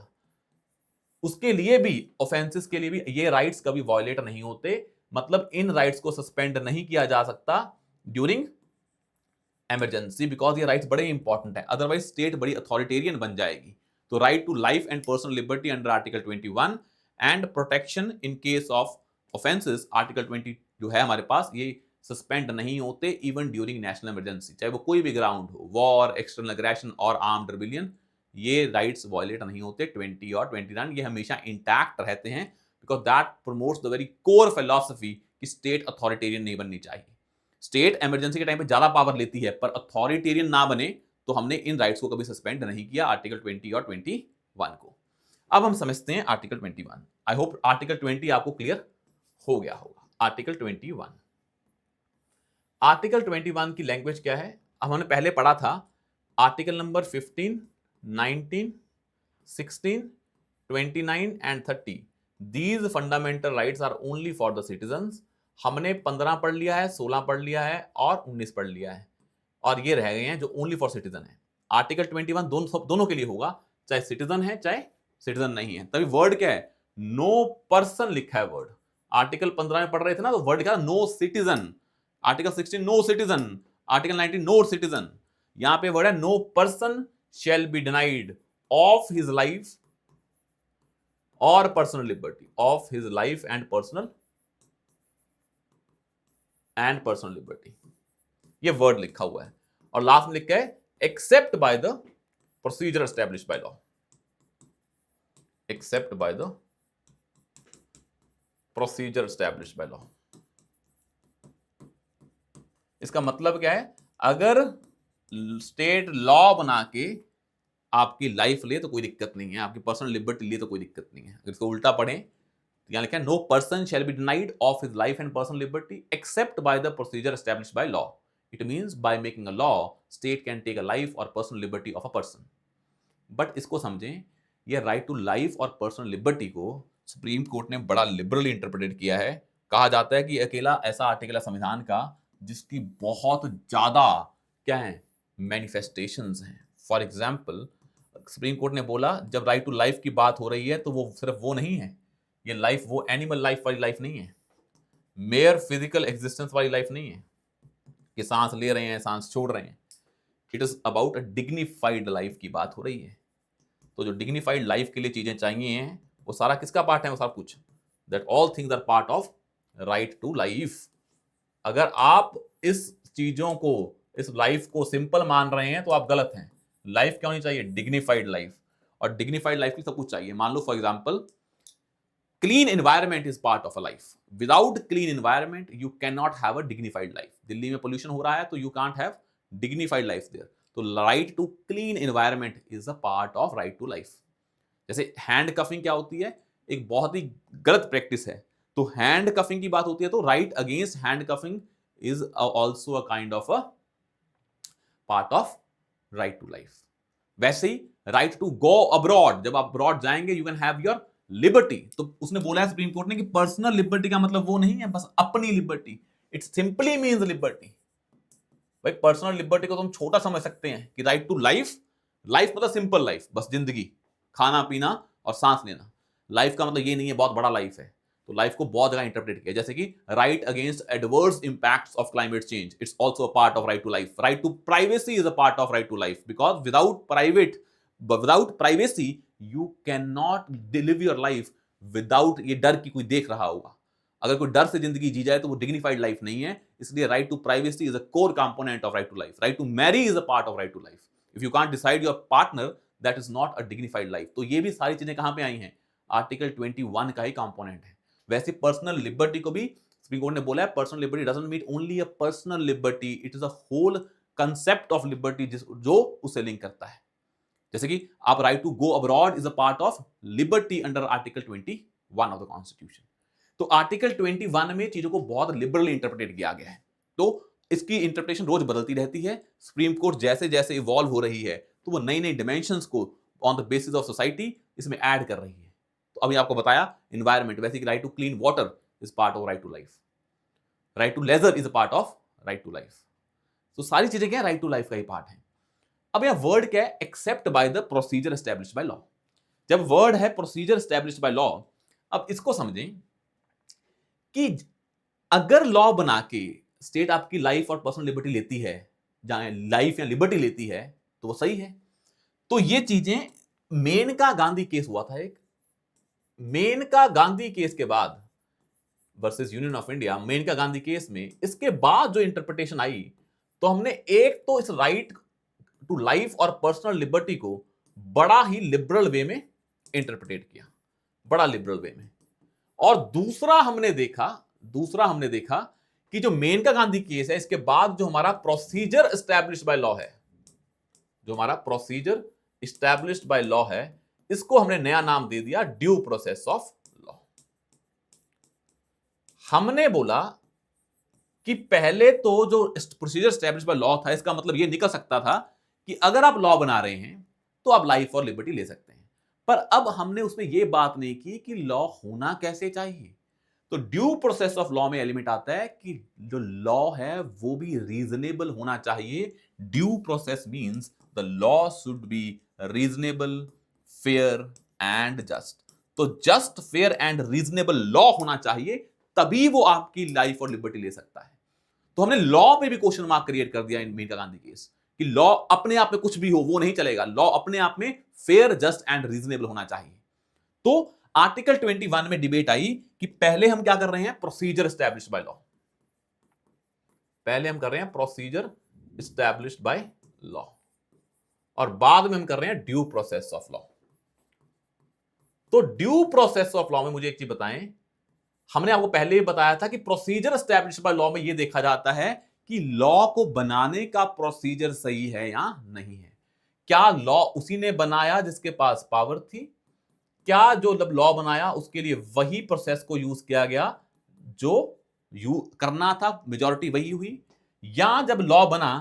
उसके लिए भी, ऑफेंसेस के लिए भी ये राइट्स कभी वायलेट नहीं होते, मतलब इन राइट्स को सस्पेंड नहीं किया जा सकता ड्यूरिंग इमरजेंसी, बिकॉज ये राइट्स बड़े इंपॉर्टेंट है, अदरवाइज स्टेट बड़ी अथॉरिटेरियन बन जाएगी। तो right to life and personal liberty under article 21 and protection in case of offences, article 20 जो है हमारे पास, ये सस्पेंड नहीं होते इवन ड्यूरिंग नेशनल इमरजेंसी, चाहे वो कोई भी ग्राउंड हो, वॉर, एक्सटर्नल अग्रेशन और आर्म्ड रिबेलियन, ये राइट्स वायलेट नहीं होते। 20 और 29 ये हमेशा इंटैक्ट रहते हैं, because that promotes the very core philosophy कि स्टेट अथॉरिटेरियन नहीं बननी चाहिए। स्टेट इमरजेंसी के टाइम पे ज्यादा पावर लेती है, पर अथॉरिटेरियन ना बने, तो हमने इन राइट्स को कभी सस्पेंड नहीं किया आर्टिकल 20 और 21 को। अब हम समझते हैं आर्टिकल 21। आई होप आर्टिकल 20 आपको क्लियर हो गया होगा। आर्टिकल 21, आर्टिकल 21 की लैंग्वेज क्या है? अब हमने पहले पढ़ा था article number 15, 19, 16, 29 and 30, these fundamental rights are only for the citizens. हमने 15 पढ़ लिया है, 16 पढ़ लिया है और 19 पढ़ लिया है, और ये रह गए हैं जो ओनली फॉर सिटीजन है। आर्टिकल 21 दोनों के लिए होगा, चाहे सिटीजन है चाहे सिटीजन नहीं है। तभी वर्ड क्या है? नो पर्सन लिखा है वर्ड। आर्टिकल 15 में पढ़ रहे थे ना, तो वर्ड क्या? No citizen. Article 16 no citizen, article 19 no citizen. यहां पे वर्ड है no person shall be denied of his life और personal liberty, of his life and personal liberty, ये वर्ड लिखा हुआ है। और लास्ट में लिखा है except by the procedure established by law, except by the procedure established by law. इसका मतलब क्या है? अगर स्टेट लॉ बना के आपकी लाइफ ले तो कोई दिक्कत नहीं है, आपकी पर्सनल लिबर्टी ले तो कोई दिक्कत नहीं है। अगर इसको उल्टा पढ़ें तो यहां लिखा है no person shall be denied of his life and personal liberty except by the procedure established by law. It means by making a law state can take a life और personal liberty of a person. But इसको समझें, यह right to life और personal liberty को supreme court ने बड़ा liberally interpreted किया है। कहा जाता है कि अकेला ऐसा आर्टिकल है संविधान का जिसकी बहुत ज्यादा क्या है, मैनिफेस्टेशंस हैं। फॉर एग्जाम्पल, सुप्रीम कोर्ट ने बोला जब राइट टू लाइफ की बात हो रही है तो वो सिर्फ वो नहीं है, ये लाइफ वो एनिमल लाइफ वाली लाइफ नहीं है, मेयर फिजिकल एग्जिस्टेंस वाली लाइफ नहीं है कि सांस ले रहे हैं सांस छोड़ रहे हैं। It is about a dignified life की बात हो रही है। तो जो डिग्निफाइड लाइफ के लिए चीजें चाहिए हैं, वो सारा किसका पार्ट है? वो सब कुछ, that all things are part of right to life. अगर आप इस चीजों को, इस लाइफ को सिंपल मान रहे हैं तो आप गलत हैं। लाइफ क्या होनी चाहिए? Dignified life. और डिग्निफाइड लाइफ के सब कुछ चाहिए। मान लो for example, clean environment is part of a life. Without clean environment you can not have a dignified life. Delhi में पोल्यूशन हो रहा है तो you can't have dignified life there. तो right to clean environment is a part of right to life. जैसे handcuffing क्या होती है? एक बहुत ही गलत प्रैक्टिस है। तो हैंड कफिंग की बात होती है तो right against handcuffing is also a kind of a part of right to life. वैसे ही राइट टू गो अब्रॉड, जब आप अब्रॉड जाएंगे you can have your liberty. तो उसने बोला है सुप्रीम कोर्ट ने कि पर्सनल लिबर्टी का मतलब वो नहीं है बस अपनी liberty, it simply means liberty. भाई पर्सनल लिबर्टी को तुम छोटा समझ सकते हैं कि राइट टू लाइफ, लाइफ मतलब सिंपल लाइफ, बस जिंदगी, खाना पीना और सांस लेना। लाइफ का मतलब ये नहीं है बहुत बड़ा लाइफ है। तो लाइफ को बहुत जगह इंटरप्रेट किया, जैसे कि right against adverse impacts of climate change, it's also a part of right to life. Right to privacy is a part of right to life, because without privacy you can not live your life without ये डर कि कोई देख रहा होगा। अगर कोई डर से जिंदगी जी जाए तो वो डिग्निफाइड लाइफ नहीं है। इसलिए right to privacy is a core component of right to life. Right to marry is a part of right to life. If you can't decide your partner, that is not a dignified life. तो ये भी सारी चीजें कहां पे आई हैं? Article 21 का ही component है। वैसे पर्सनल लिबर्टी को भी सुप्रीम कोर्ट ने बोला है personal liberty doesn't mean only a personal liberty, it is a whole concept of liberty जो उसे लिंक करता है। जैसे कि आप right to go abroad is a part of liberty under article 21 of the constitution. तो आर्टिकल 21 में चीजों को बहुत लिबरली इंटरप्रेटेड किया गया है। तो इसकी इंटरप्रिटेशन रोज बदलती रहती है। सुप्रीम कोर्ट जैसे जैसे इवॉल्व हो रही है तो वो नई नई डिमेंशंस को on the basis of society इसमें ऐड कर रही है। तो अभी आपको बताया एनवायरमेंट, वैसे कि right to clean water is part of right to life, right to leisure is a part of right to life. तो सारी चीजें क्या है? राइट टू लाइफ का ही पार्ट है। अब यह वर्ड क्या है? Except by the procedure established by law. जब वर्ड है प्रोसीजर एस्टैब्लिश्ड बाय लॉ, अब इसको समझें कि अगर लॉ बना के स्टेट आपकी लाइफ और पर्सनल लिबर्टी लेती है, जहां लाइफ या लिबर्टी लेती है, तो वो सही है। तो ये चीजें, मेनका गांधी केस हुआ था एक, मेनका गांधी केस के बाद versus union of India, Maneka Gandhi case में इसके बाद जो इंटरप्रिटेशन आई, तो हमने एक तो इस राइट टू लाइफ और पर्सनल लिबर्टी को बड़ा ही लिबरल वे में इंटरप्रिटेट किया, बड़ा लिबरल वे में। और दूसरा हमने देखा कि जो मेनका गांधी केस है, इसके बाद जो हमारा प्रोसीजर एस्टैब्लिश्ड बाय लॉ है, जो हमारा प्रोसीजर एस्टैब्लिश्ड बाय लॉ है, इसको हमने नया नाम दे दिया ड्यू प्रोसेस ऑफ लॉ। हमने बोला कि पहले तो जो प्रोसीजर एस्टैब्लिश्ड बाय लॉ था, इसका मतलब यह निकल सकता था कि अगर आप लॉ बना रहे हैं तो आप लाइफ और लिबर्टी ले सकते हैं, पर अब हमने उसमें यह बात नहीं की कि लॉ होना कैसे चाहिए। तो ड्यू प्रोसेस ऑफ लॉ में एलिमेंट आता है कि जो लॉ है वो भी रीजनेबल होना चाहिए। Due process means the law should be reasonable, fair and just. तो just, fair and reasonable law होना चाहिए, तभी वो आपकी लाइफ और लिबर्टी ले सकता है। तो हमने लॉ पे भी क्वेश्चन मार्क क्रिएट कर दिया इन मेनका गांधी केस, कि लॉ अपने आप में कुछ भी हो वो नहीं चलेगा, लॉ अपने आप में फेयर, जस्ट एंड रीजनेबल होना चाहिए। तो आर्टिकल 21 में डिबेट आई कि पहले हम क्या कर रहे हैं, प्रोसीजर एस्टैब्लिश्ड बाय लॉ, पहले हम कर रहे हैं प्रोसीजर एस्टैब्लिश्ड बाय लॉ, और बाद में हम कर रहे हैं ड्यू प्रोसेस ऑफ लॉ। तो ड्यू प्रोसेस ऑफ लॉ में मुझे एक चीज बताएं, हमने आपको पहले ही बताया था कि प्रोसीजर एस्टैब्लिश्ड बाय लॉ में यह देखा जाता है कि लॉ को बनाने का प्रोसीजर सही है या नहीं है। क्या लॉ उसी ने बनाया जिसके पास पावर थी? क्या जो जब लॉ बनाया उसके लिए वही प्रोसेस को यूज किया गया जो करना था, मेजॉरिटी वही हुई? या जब लॉ बना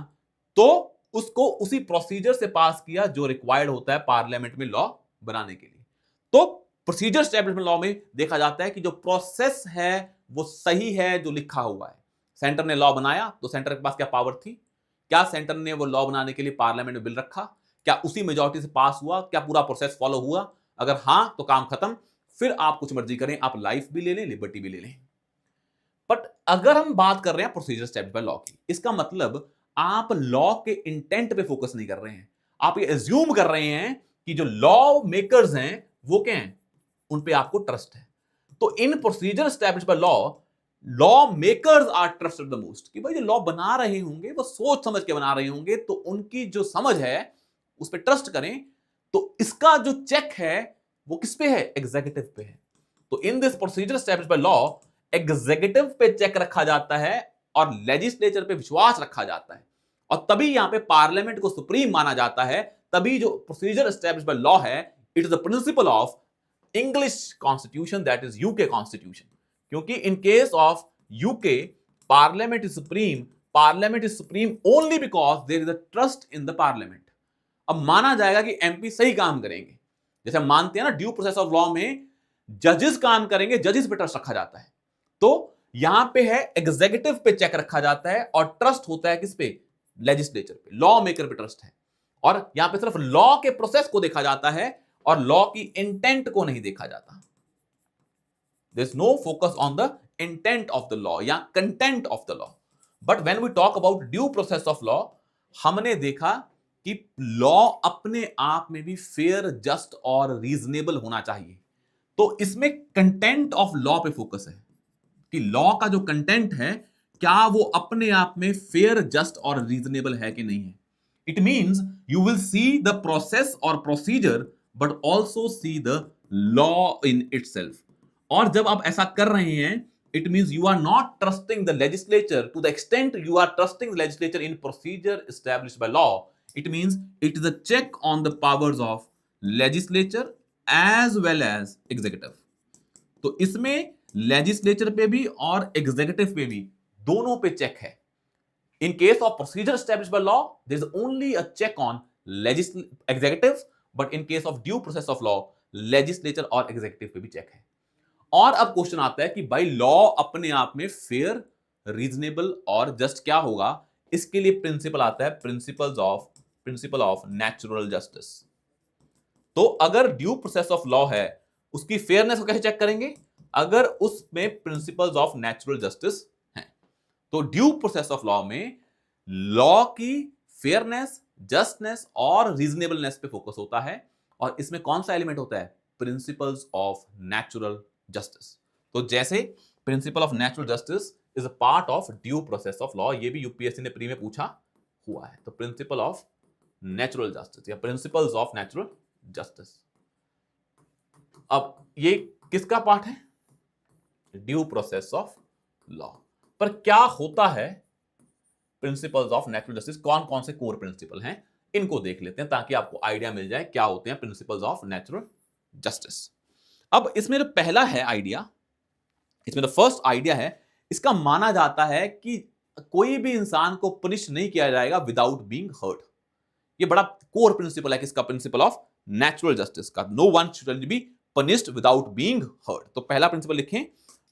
तो उसको उसी प्रोसीजर से पास किया जो रिक्वायर्ड होता है पार्लियामेंट में लॉ बनाने के लिए? तो प्रोसीजर एस्टैब्लिशमेंट लॉ में देखा जाता है कि जो प्रोसेस है वो सही है जो लिखा हुआ है। सेंटर ने लॉ बनाया तो सेंटर के पास क्या पावर थी? क्या सेंटर ने वो लॉ बनाने के लिए पार्लियामेंट में बिल रखा? क्या उसी मेजॉरिटी से पास हुआ? क्या पूरा प्रोसेस फॉलो हुआ? अगर हां तो काम खत्म, फिर आप कुछ मर्जी करें, आप लाइफ भी ले लें, लिबर्टी भी ले लें। बट अगर हम बात कर रहे हैं प्रोसीजर स्टेप बाय लॉ की, इसका मतलब आप लॉ के इंटेंट पे फोकस नहीं कर रहे हैं। आप ये एज्यूम कर रहे हैं कि जो लॉ मेकर्स हैं वो क्या हैं, उन पे आपको ट्रस्ट है। तो in procedure established by law, law makers are trusted the most, कि भाई जो लॉ बना रहे होंगे वो सोच समझ के बना रहे होंगे, तो उनकी जो समझ है उस पर ट्रस्ट करें। तो इसका जो चेक है वो किस पे है? एग्जीक्यूटिव पे है। तो in this procedure established by law, executive पे चेक रखा जाता है और लेजिस्लेचर पे विश्वास रखा जाता है, और तभी यहां पे पार्लियामेंट को सुप्रीम माना जाता है। तभी जो प्रोसीजर एस्टैब्लिश्ड बाय लॉ है, it is the principle of English constitution, that is UK constitution. क्योंकि in case of UK, parliament is supreme, parliament is supreme only because there is a trust in the parliament. अब माना जाएगा कि MP सही काम करेंगे, जैसे हम मानते हैं ना ड्यू प्रोसेस ऑफ लॉ में जजेस काम करेंगे, जजेस पे ट्रस्ट रखा जाता है। तो यहां पे है एग्जीक्यूटिव पे चेक रखा जाता है, और ट्रस्ट होता है किस पे? लेजिस्लेचर पे, लॉ मेकर पे ट्रस्ट है। और यहां पे सिर्फ लॉ के प्रोसेस को देखा जाता है और लॉ की इंटेंट को नहीं देखा जाता। There is no focus on the intent of the law या content of the law. But when we talk about due process of law, हमने देखा कि लॉ अपने आप में भी फेयर, जस्ट और रीजनेबल होना चाहिए। तो इसमें कंटेंट ऑफ लॉ पे फोकस है कि लॉ का जो कंटेंट है, क्या वो अपने आप में फेयर, जस्ट और रीजनेबल है कि नहीं है। It means you will see the process और procedure, but also see the law in itself. और जब आप ऐसा कर रहे हैं, it means you are not trusting the legislature to the extent you are trusting the legislature in procedure established by law. It means it is a check on the powers of legislature as well as executive. तो इसमें legislature पे भी और executive पे भी, दोनों पे check है। In case of procedure established by law, there is only a check on executive, but in case of due process of law, legislature और एग्जीक्यूटिव पे भी चेक है। और अब क्वेश्चन आता है कि भाई लॉ अपने आप में फेयर, रीजनेबल और जस्ट क्या होगा? इसके लिए प्रिंसिपल आता है, प्रिंसिपल ऑफ नेचुरल जस्टिस। तो अगर ड्यू प्रोसेस ऑफ लॉ है, उसकी फेयरनेस को कैसे चेक करेंगे? अगर उसमें प्रिंसिपल्स ऑफ नेचुरल जस्टिस हैं। तो ड्यू प्रोसेस ऑफ लॉ में लॉ की फेयरनेस, जस्टनेस और रीजनेबलनेस पे फोकस होता है, और इसमें कौन सा एलिमेंट होता है? Principles of natural justice. तो जैसे principal of natural justice is a part of due process of law, ये भी यूपीएससी ने प्री में पूछा हुआ है। तो प्रिंसिपल ऑफ नेचुरल जस्टिस या प्रिंसिपल्स ऑफ नेचुरल जस्टिस। अब ये किसका पार्ट है? Due process of law. पर क्या होता है प्रिंसिपल्स ऑफ नेचुरल जस्टिस? कौन कौन से कोर प्रिंसिपल हैं, इनको देख लेते हैं ताकि आपको आइडिया मिल जाए क्या होते हैं प्रिंसिपल्स ऑफ नेचुरल जस्टिस। अब इसमें जो पहला है आइडिया, इसमें जो फर्स्ट आइडिया है, इसका माना जाता है कि कोई भी इंसान को पनिश नहीं किया जाएगा विदाउट बीइंग हर्ट। ये बड़ा कोर प्रिंसिपल है किसका? प्रिंसिपल ऑफ नेचुरल जस्टिस का। No one should be punished without being hurt. तो पहला प्रिंसिपल लिखें,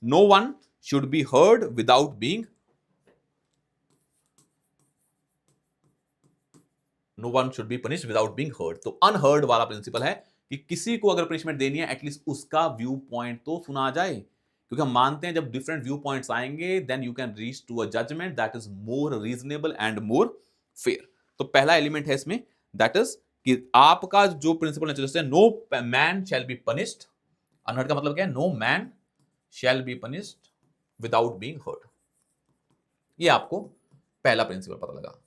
no one should be heard without being, no one should be punished without being heard. तो unheard वाला principle है कि किसी को अगर पनिशमेंट देनी है, एटलीस्ट उसका व्यू पॉइंट तो सुना जाए, क्योंकि हम मानते हैं जब डिफरेंट व्यू पॉइंट्स आएंगे then you can reach to a judgment that is more reasonable and more fair. तो पहला एलिमेंट है इसमें, दैट इज कि आपका जो प्रिंसिपल है, no man shall be punished. Unheard का मतलब क्या है? No man shall be punished without being heard. ये आपको पहला प्रिंसिपल पता लगा,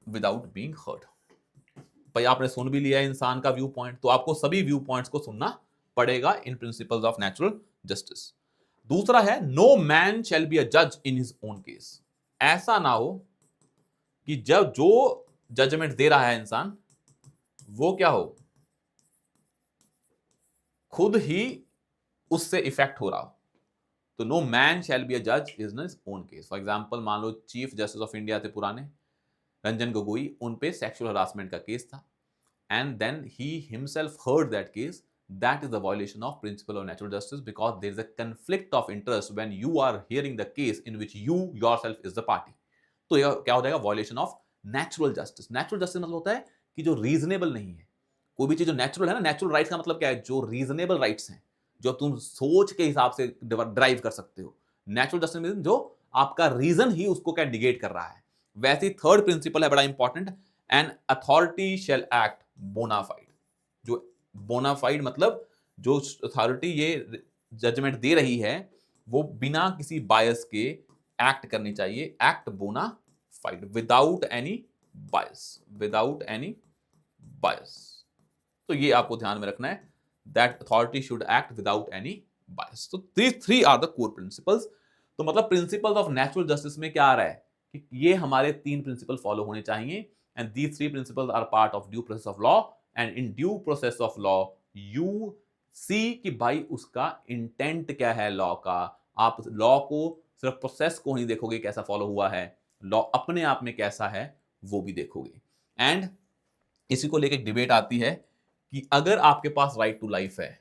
विदाउट बीइंग हर्ट। भाई आपने सुन भी लिया इंसान का व्यू पॉइंट, तो आपको सभी व्यू पॉइंट्स को सुनना पड़ेगा in principles of natural justice. दूसरा है, no man shall be a जज इन हिज ओन केस। ऐसा ना हो कि जब जो जजमेंट दे रहा है इंसान, वो क्या हो? खुद ही उससे इफेक्ट हो रहा हो। तो no man shall be a जज in his own case. For example, मान लो चीफ जस्टिस ऑफ इंडिया थे पुराने, रंजन गोगोई, उन पे सेक्सुअल हरासमेंट का केस था, and then he himself heard that case. That is the violation of principle of natural justice, because there is a conflict of interest when you are hearing the case in which you yourself is the party. तो यह क्या हो जाएगा? Violation of natural justice. Natural justice मतलब होता है कि जो रीजनेबल नहीं है। कोई भी चीज जो नेचुरल है ना, नेचुरल राइट्स का मतलब क्या है? जो रीजनेबल राइट्स हैं, जो तुम सोच के हिसाब से ड्राइव कर सकते हो। नेचुरल जस्टिस मीन जो आपका रीजन ही उसको क्या डिगेट कर रहा है। वैसे ही थर्ड प्रिंसिपल है बड़ा important, an authority shall act bona fide. जो बोनाफाइड मतलब जो अथॉरिटी ये जजमेंट दे रही है, वो बिना किसी बायस के एक्ट करनी चाहिए। Act bona fide, without any bias, without any bias. तो ये आपको ध्यान में रखना है, that authority should act without any bias. तो these three are the core principles. तो मतलब प्रिंसिपल्स ऑफ नेचुरल जस्टिस में क्या आ रहा है कि ये हमारे तीन प्रिंसिपल फॉलो होने चाहिए, and these three principles are part of due process of law, and in due process of law you see कि भाई उसका इंटेंट क्या है लॉ का। आप लॉ को सिर्फ प्रोसेस को नहीं देखोगे कैसा फॉलो हुआ है, लॉ अपने आप में कैसा है वो भी देखोगे। एंड इसी को लेकर डिबेट आती है कि अगर आपके पास राइट टू लाइफ है,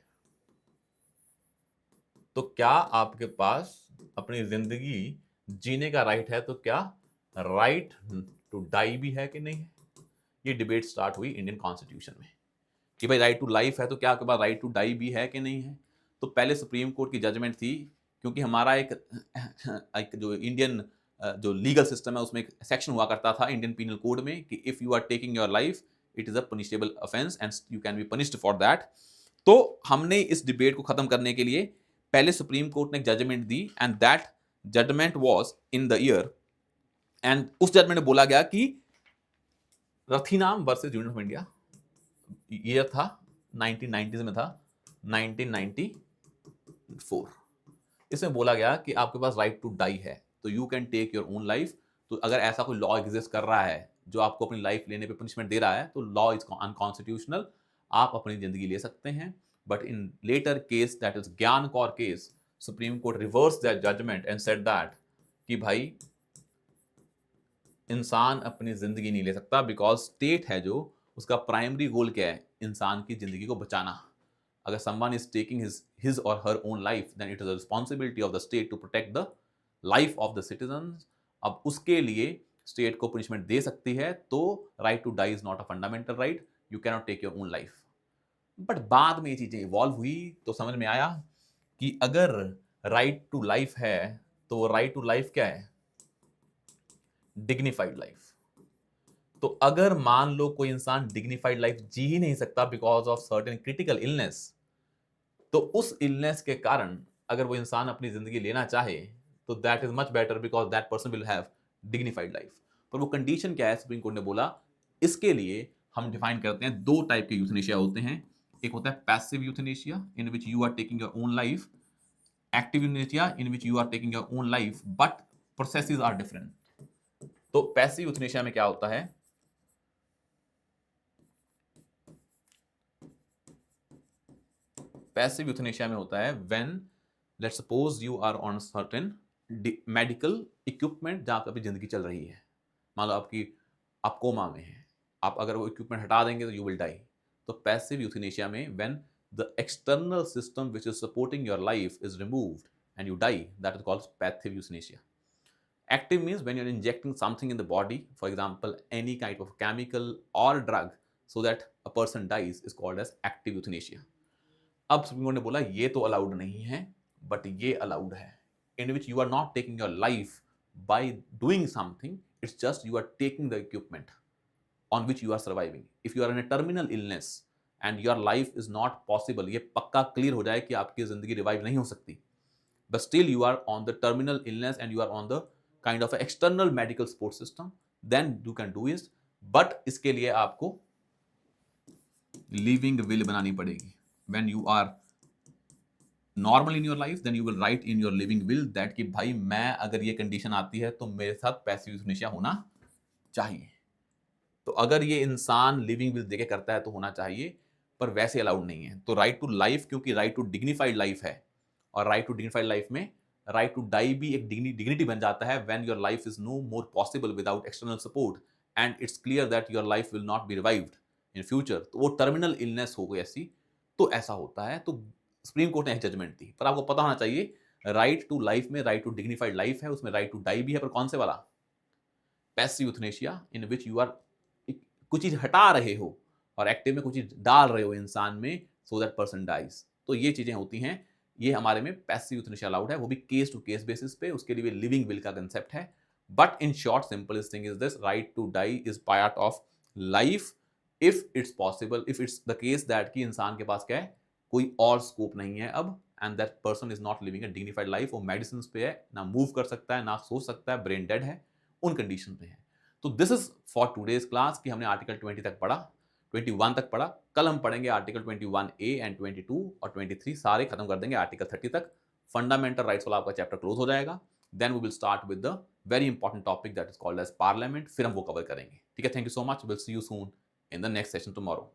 तो क्या आपके पास अपनी जिंदगी जीने का राइट है? तो क्या राइट टू डाई भी है कि नहीं है? ये डिबेट स्टार्ट हुई इंडियन कॉन्स्टिट्यूशन में कि भाई राइट टू लाइफ है तो क्या आपके पास राइट टू डाई भी है कि नहीं है। तो पहले सुप्रीम कोर्ट की जजमेंट थी, क्योंकि हमारा एक जो इंडियन जो लीगल सिस्टम है उसमें एक सेक्शन हुआ करता था इंडियन पीनल कोड में कि if you are taking your life it is a punishable offence and you can be punished for that. तो हमने इस डिबेट को खत्म करने के लिए पहले सुप्रीम कोर्ट ने एक जजमेंट दी, and that judgment was in the year, and उस जजमेंट में बोला गया कि Rathinam versus union of India, year था 1990s में था, 1994। इसमें बोला गया कि आपके पास राइट टू डाई है तो you can take your own life. तो अगर ऐसा कोई लॉ एग्जिस्ट कर रहा है जो आपको अपनी लाइफ लेने पे पनिशमेंट दे रहा है तो लॉ इज अनकॉन्स्टिट्यूशनल, आप अपनी जिंदगी ले सकते हैं। But in later case that is Gian Kaur case, supreme court reverse that judgment and said that कि भाई इंसान अपनी जिंदगी नहीं ले सकता, बिकॉज स्टेट है जो उसका प्राइमरी गोल क्या है? इंसान की जिंदगी को बचाना। अगर someone is taking his or her own life, then it is a responsibility of the state to protect the life of the citizens। अब उसके लिए स्टेट को पनिशमेंट दे सकती है, तो right to die is not a fundamental right. You cannot take your own life. But बाद में ये चीजें इवॉल्व हुई तो समझ में आया कि अगर राइट टू लाइफ है तो राइट टू लाइफ क्या है? Dignified life. तो अगर मान लो कोई इंसान डिग्निफाइड लाइफ जी ही नहीं सकता because of certain critical illness, तो उस इलनेस के कारण अगर वो इंसान अपनी जिंदगी लेना चाहे तो that is much better because that person will have dignified life. पर वो कंडीशन क्या है? सुप्रीम कोर्ट ने बोला इसके लिए हम डिफाइन करते हैं दो टाइप के यूथनेशिया होते हैं। एक होता है passive euthanasia in which you are taking your own life, active euthanasia in which you are taking your own life but processes are different. तो पैसिव यूथनेशिया में क्या होता है? पैसिव यूथनेशिया में होता है when let's suppose you are on certain medical equipment जहां पर जिंदगी चल रही है, मान लो आप कोमा में हैं, आप अगर वो इक्विपमेंट हटा देंगे तो यू विल डाई। तो पैसिव यूथनेशिया में when the external system which is supporting your life is removed and you die, that is called passive euthanasia. Active means when you're injecting something in the body, for example, any kind of chemical or drug, so that a person dies, is called as active euthanasia. अब supreme court ने बोला ये तो allowed नहीं है, but ये allowed है, in which you are not taking your life by doing something, it's just you are taking the equipment on which you are surviving. If you are in a terminal illness and your life is not possible, ये पक्का clear हो जाए कि आपकी जिंदगी revive नहीं हो सकती, but still you are on the terminal illness and you are on the kind of external medical support system, then you can do is, but इसके लिए आपको living will बनानी पड़ेगी। when you are normal in your life then you will write in your living will that कि भाई मैं अगर ये कंडीशन आती है तो मेरे साथ पैसिव यूथनेशिया होना चाहिए। तो अगर ये इंसान लिविंग विल देके करता है तो होना चाहिए, पर वैसे अलाउड नहीं है। तो राइट टू लाइफ, क्योंकि राइट टू डिग्निफाइड लाइफ है, और राइट टू डिग्निफाइड लाइफ में राइट टू डाई भी एक डिग्निटी बन जाता है when your life is no more possible without external support and it's clear that your life will not be revived in future. तो वो टर्मिनल इलनेस हो गई ऐसी, तो ऐसा होता है। तो सुप्रीम कोर्ट ने जजमेंट दी, पर आपको पता होना चाहिए राइट टू लाइफ में राइट टू डिग्निफाइड लाइफ है, उसमें राइट टू डाई भी है, पर कौन से वाला? Passive euthanasia in which you are कुछ चीज हटा रहे हो और एक्टिव में कुछ चीज डाल रहे हो इंसान में, सो दैट पर्सन डाइज। तो ये चीजें होती हैं, ये हमारे में पैसिव यूथनेशिया अलाउड है, वो भी केस टू केस बेसिस पे, उसके लिए लिविंग विल का कंसेप्ट है। But in short simplest thing is this, right to die is part of life if it's possible, if it's the case that कि इंसान के पास क्या है, कोई और स्कोप नहीं है अब, and that person is not living a dignified life, वो मेडिसिन पे है, ना मूव कर सकता है, ना सोच सकता है, ब्रेन डेड है, उन कंडीशन पे है। तो this is for today's class कि हमने आर्टिकल 20 तक पढ़ा, 21 तक पढ़ा। कल हम पढ़ेंगे आर्टिकल 21A एंड 22 और 23, सारे खत्म कर देंगे आर्टिकल 30 तक। फंडामेंटल राइट्स वाला आपका चैप्टर क्लोज हो जाएगा। Then we will start with the very important topic that is called as parliament, फिर हम वो कवर करेंगे। ठीक है, thank you so much, will see you soon in the next session tomorrow.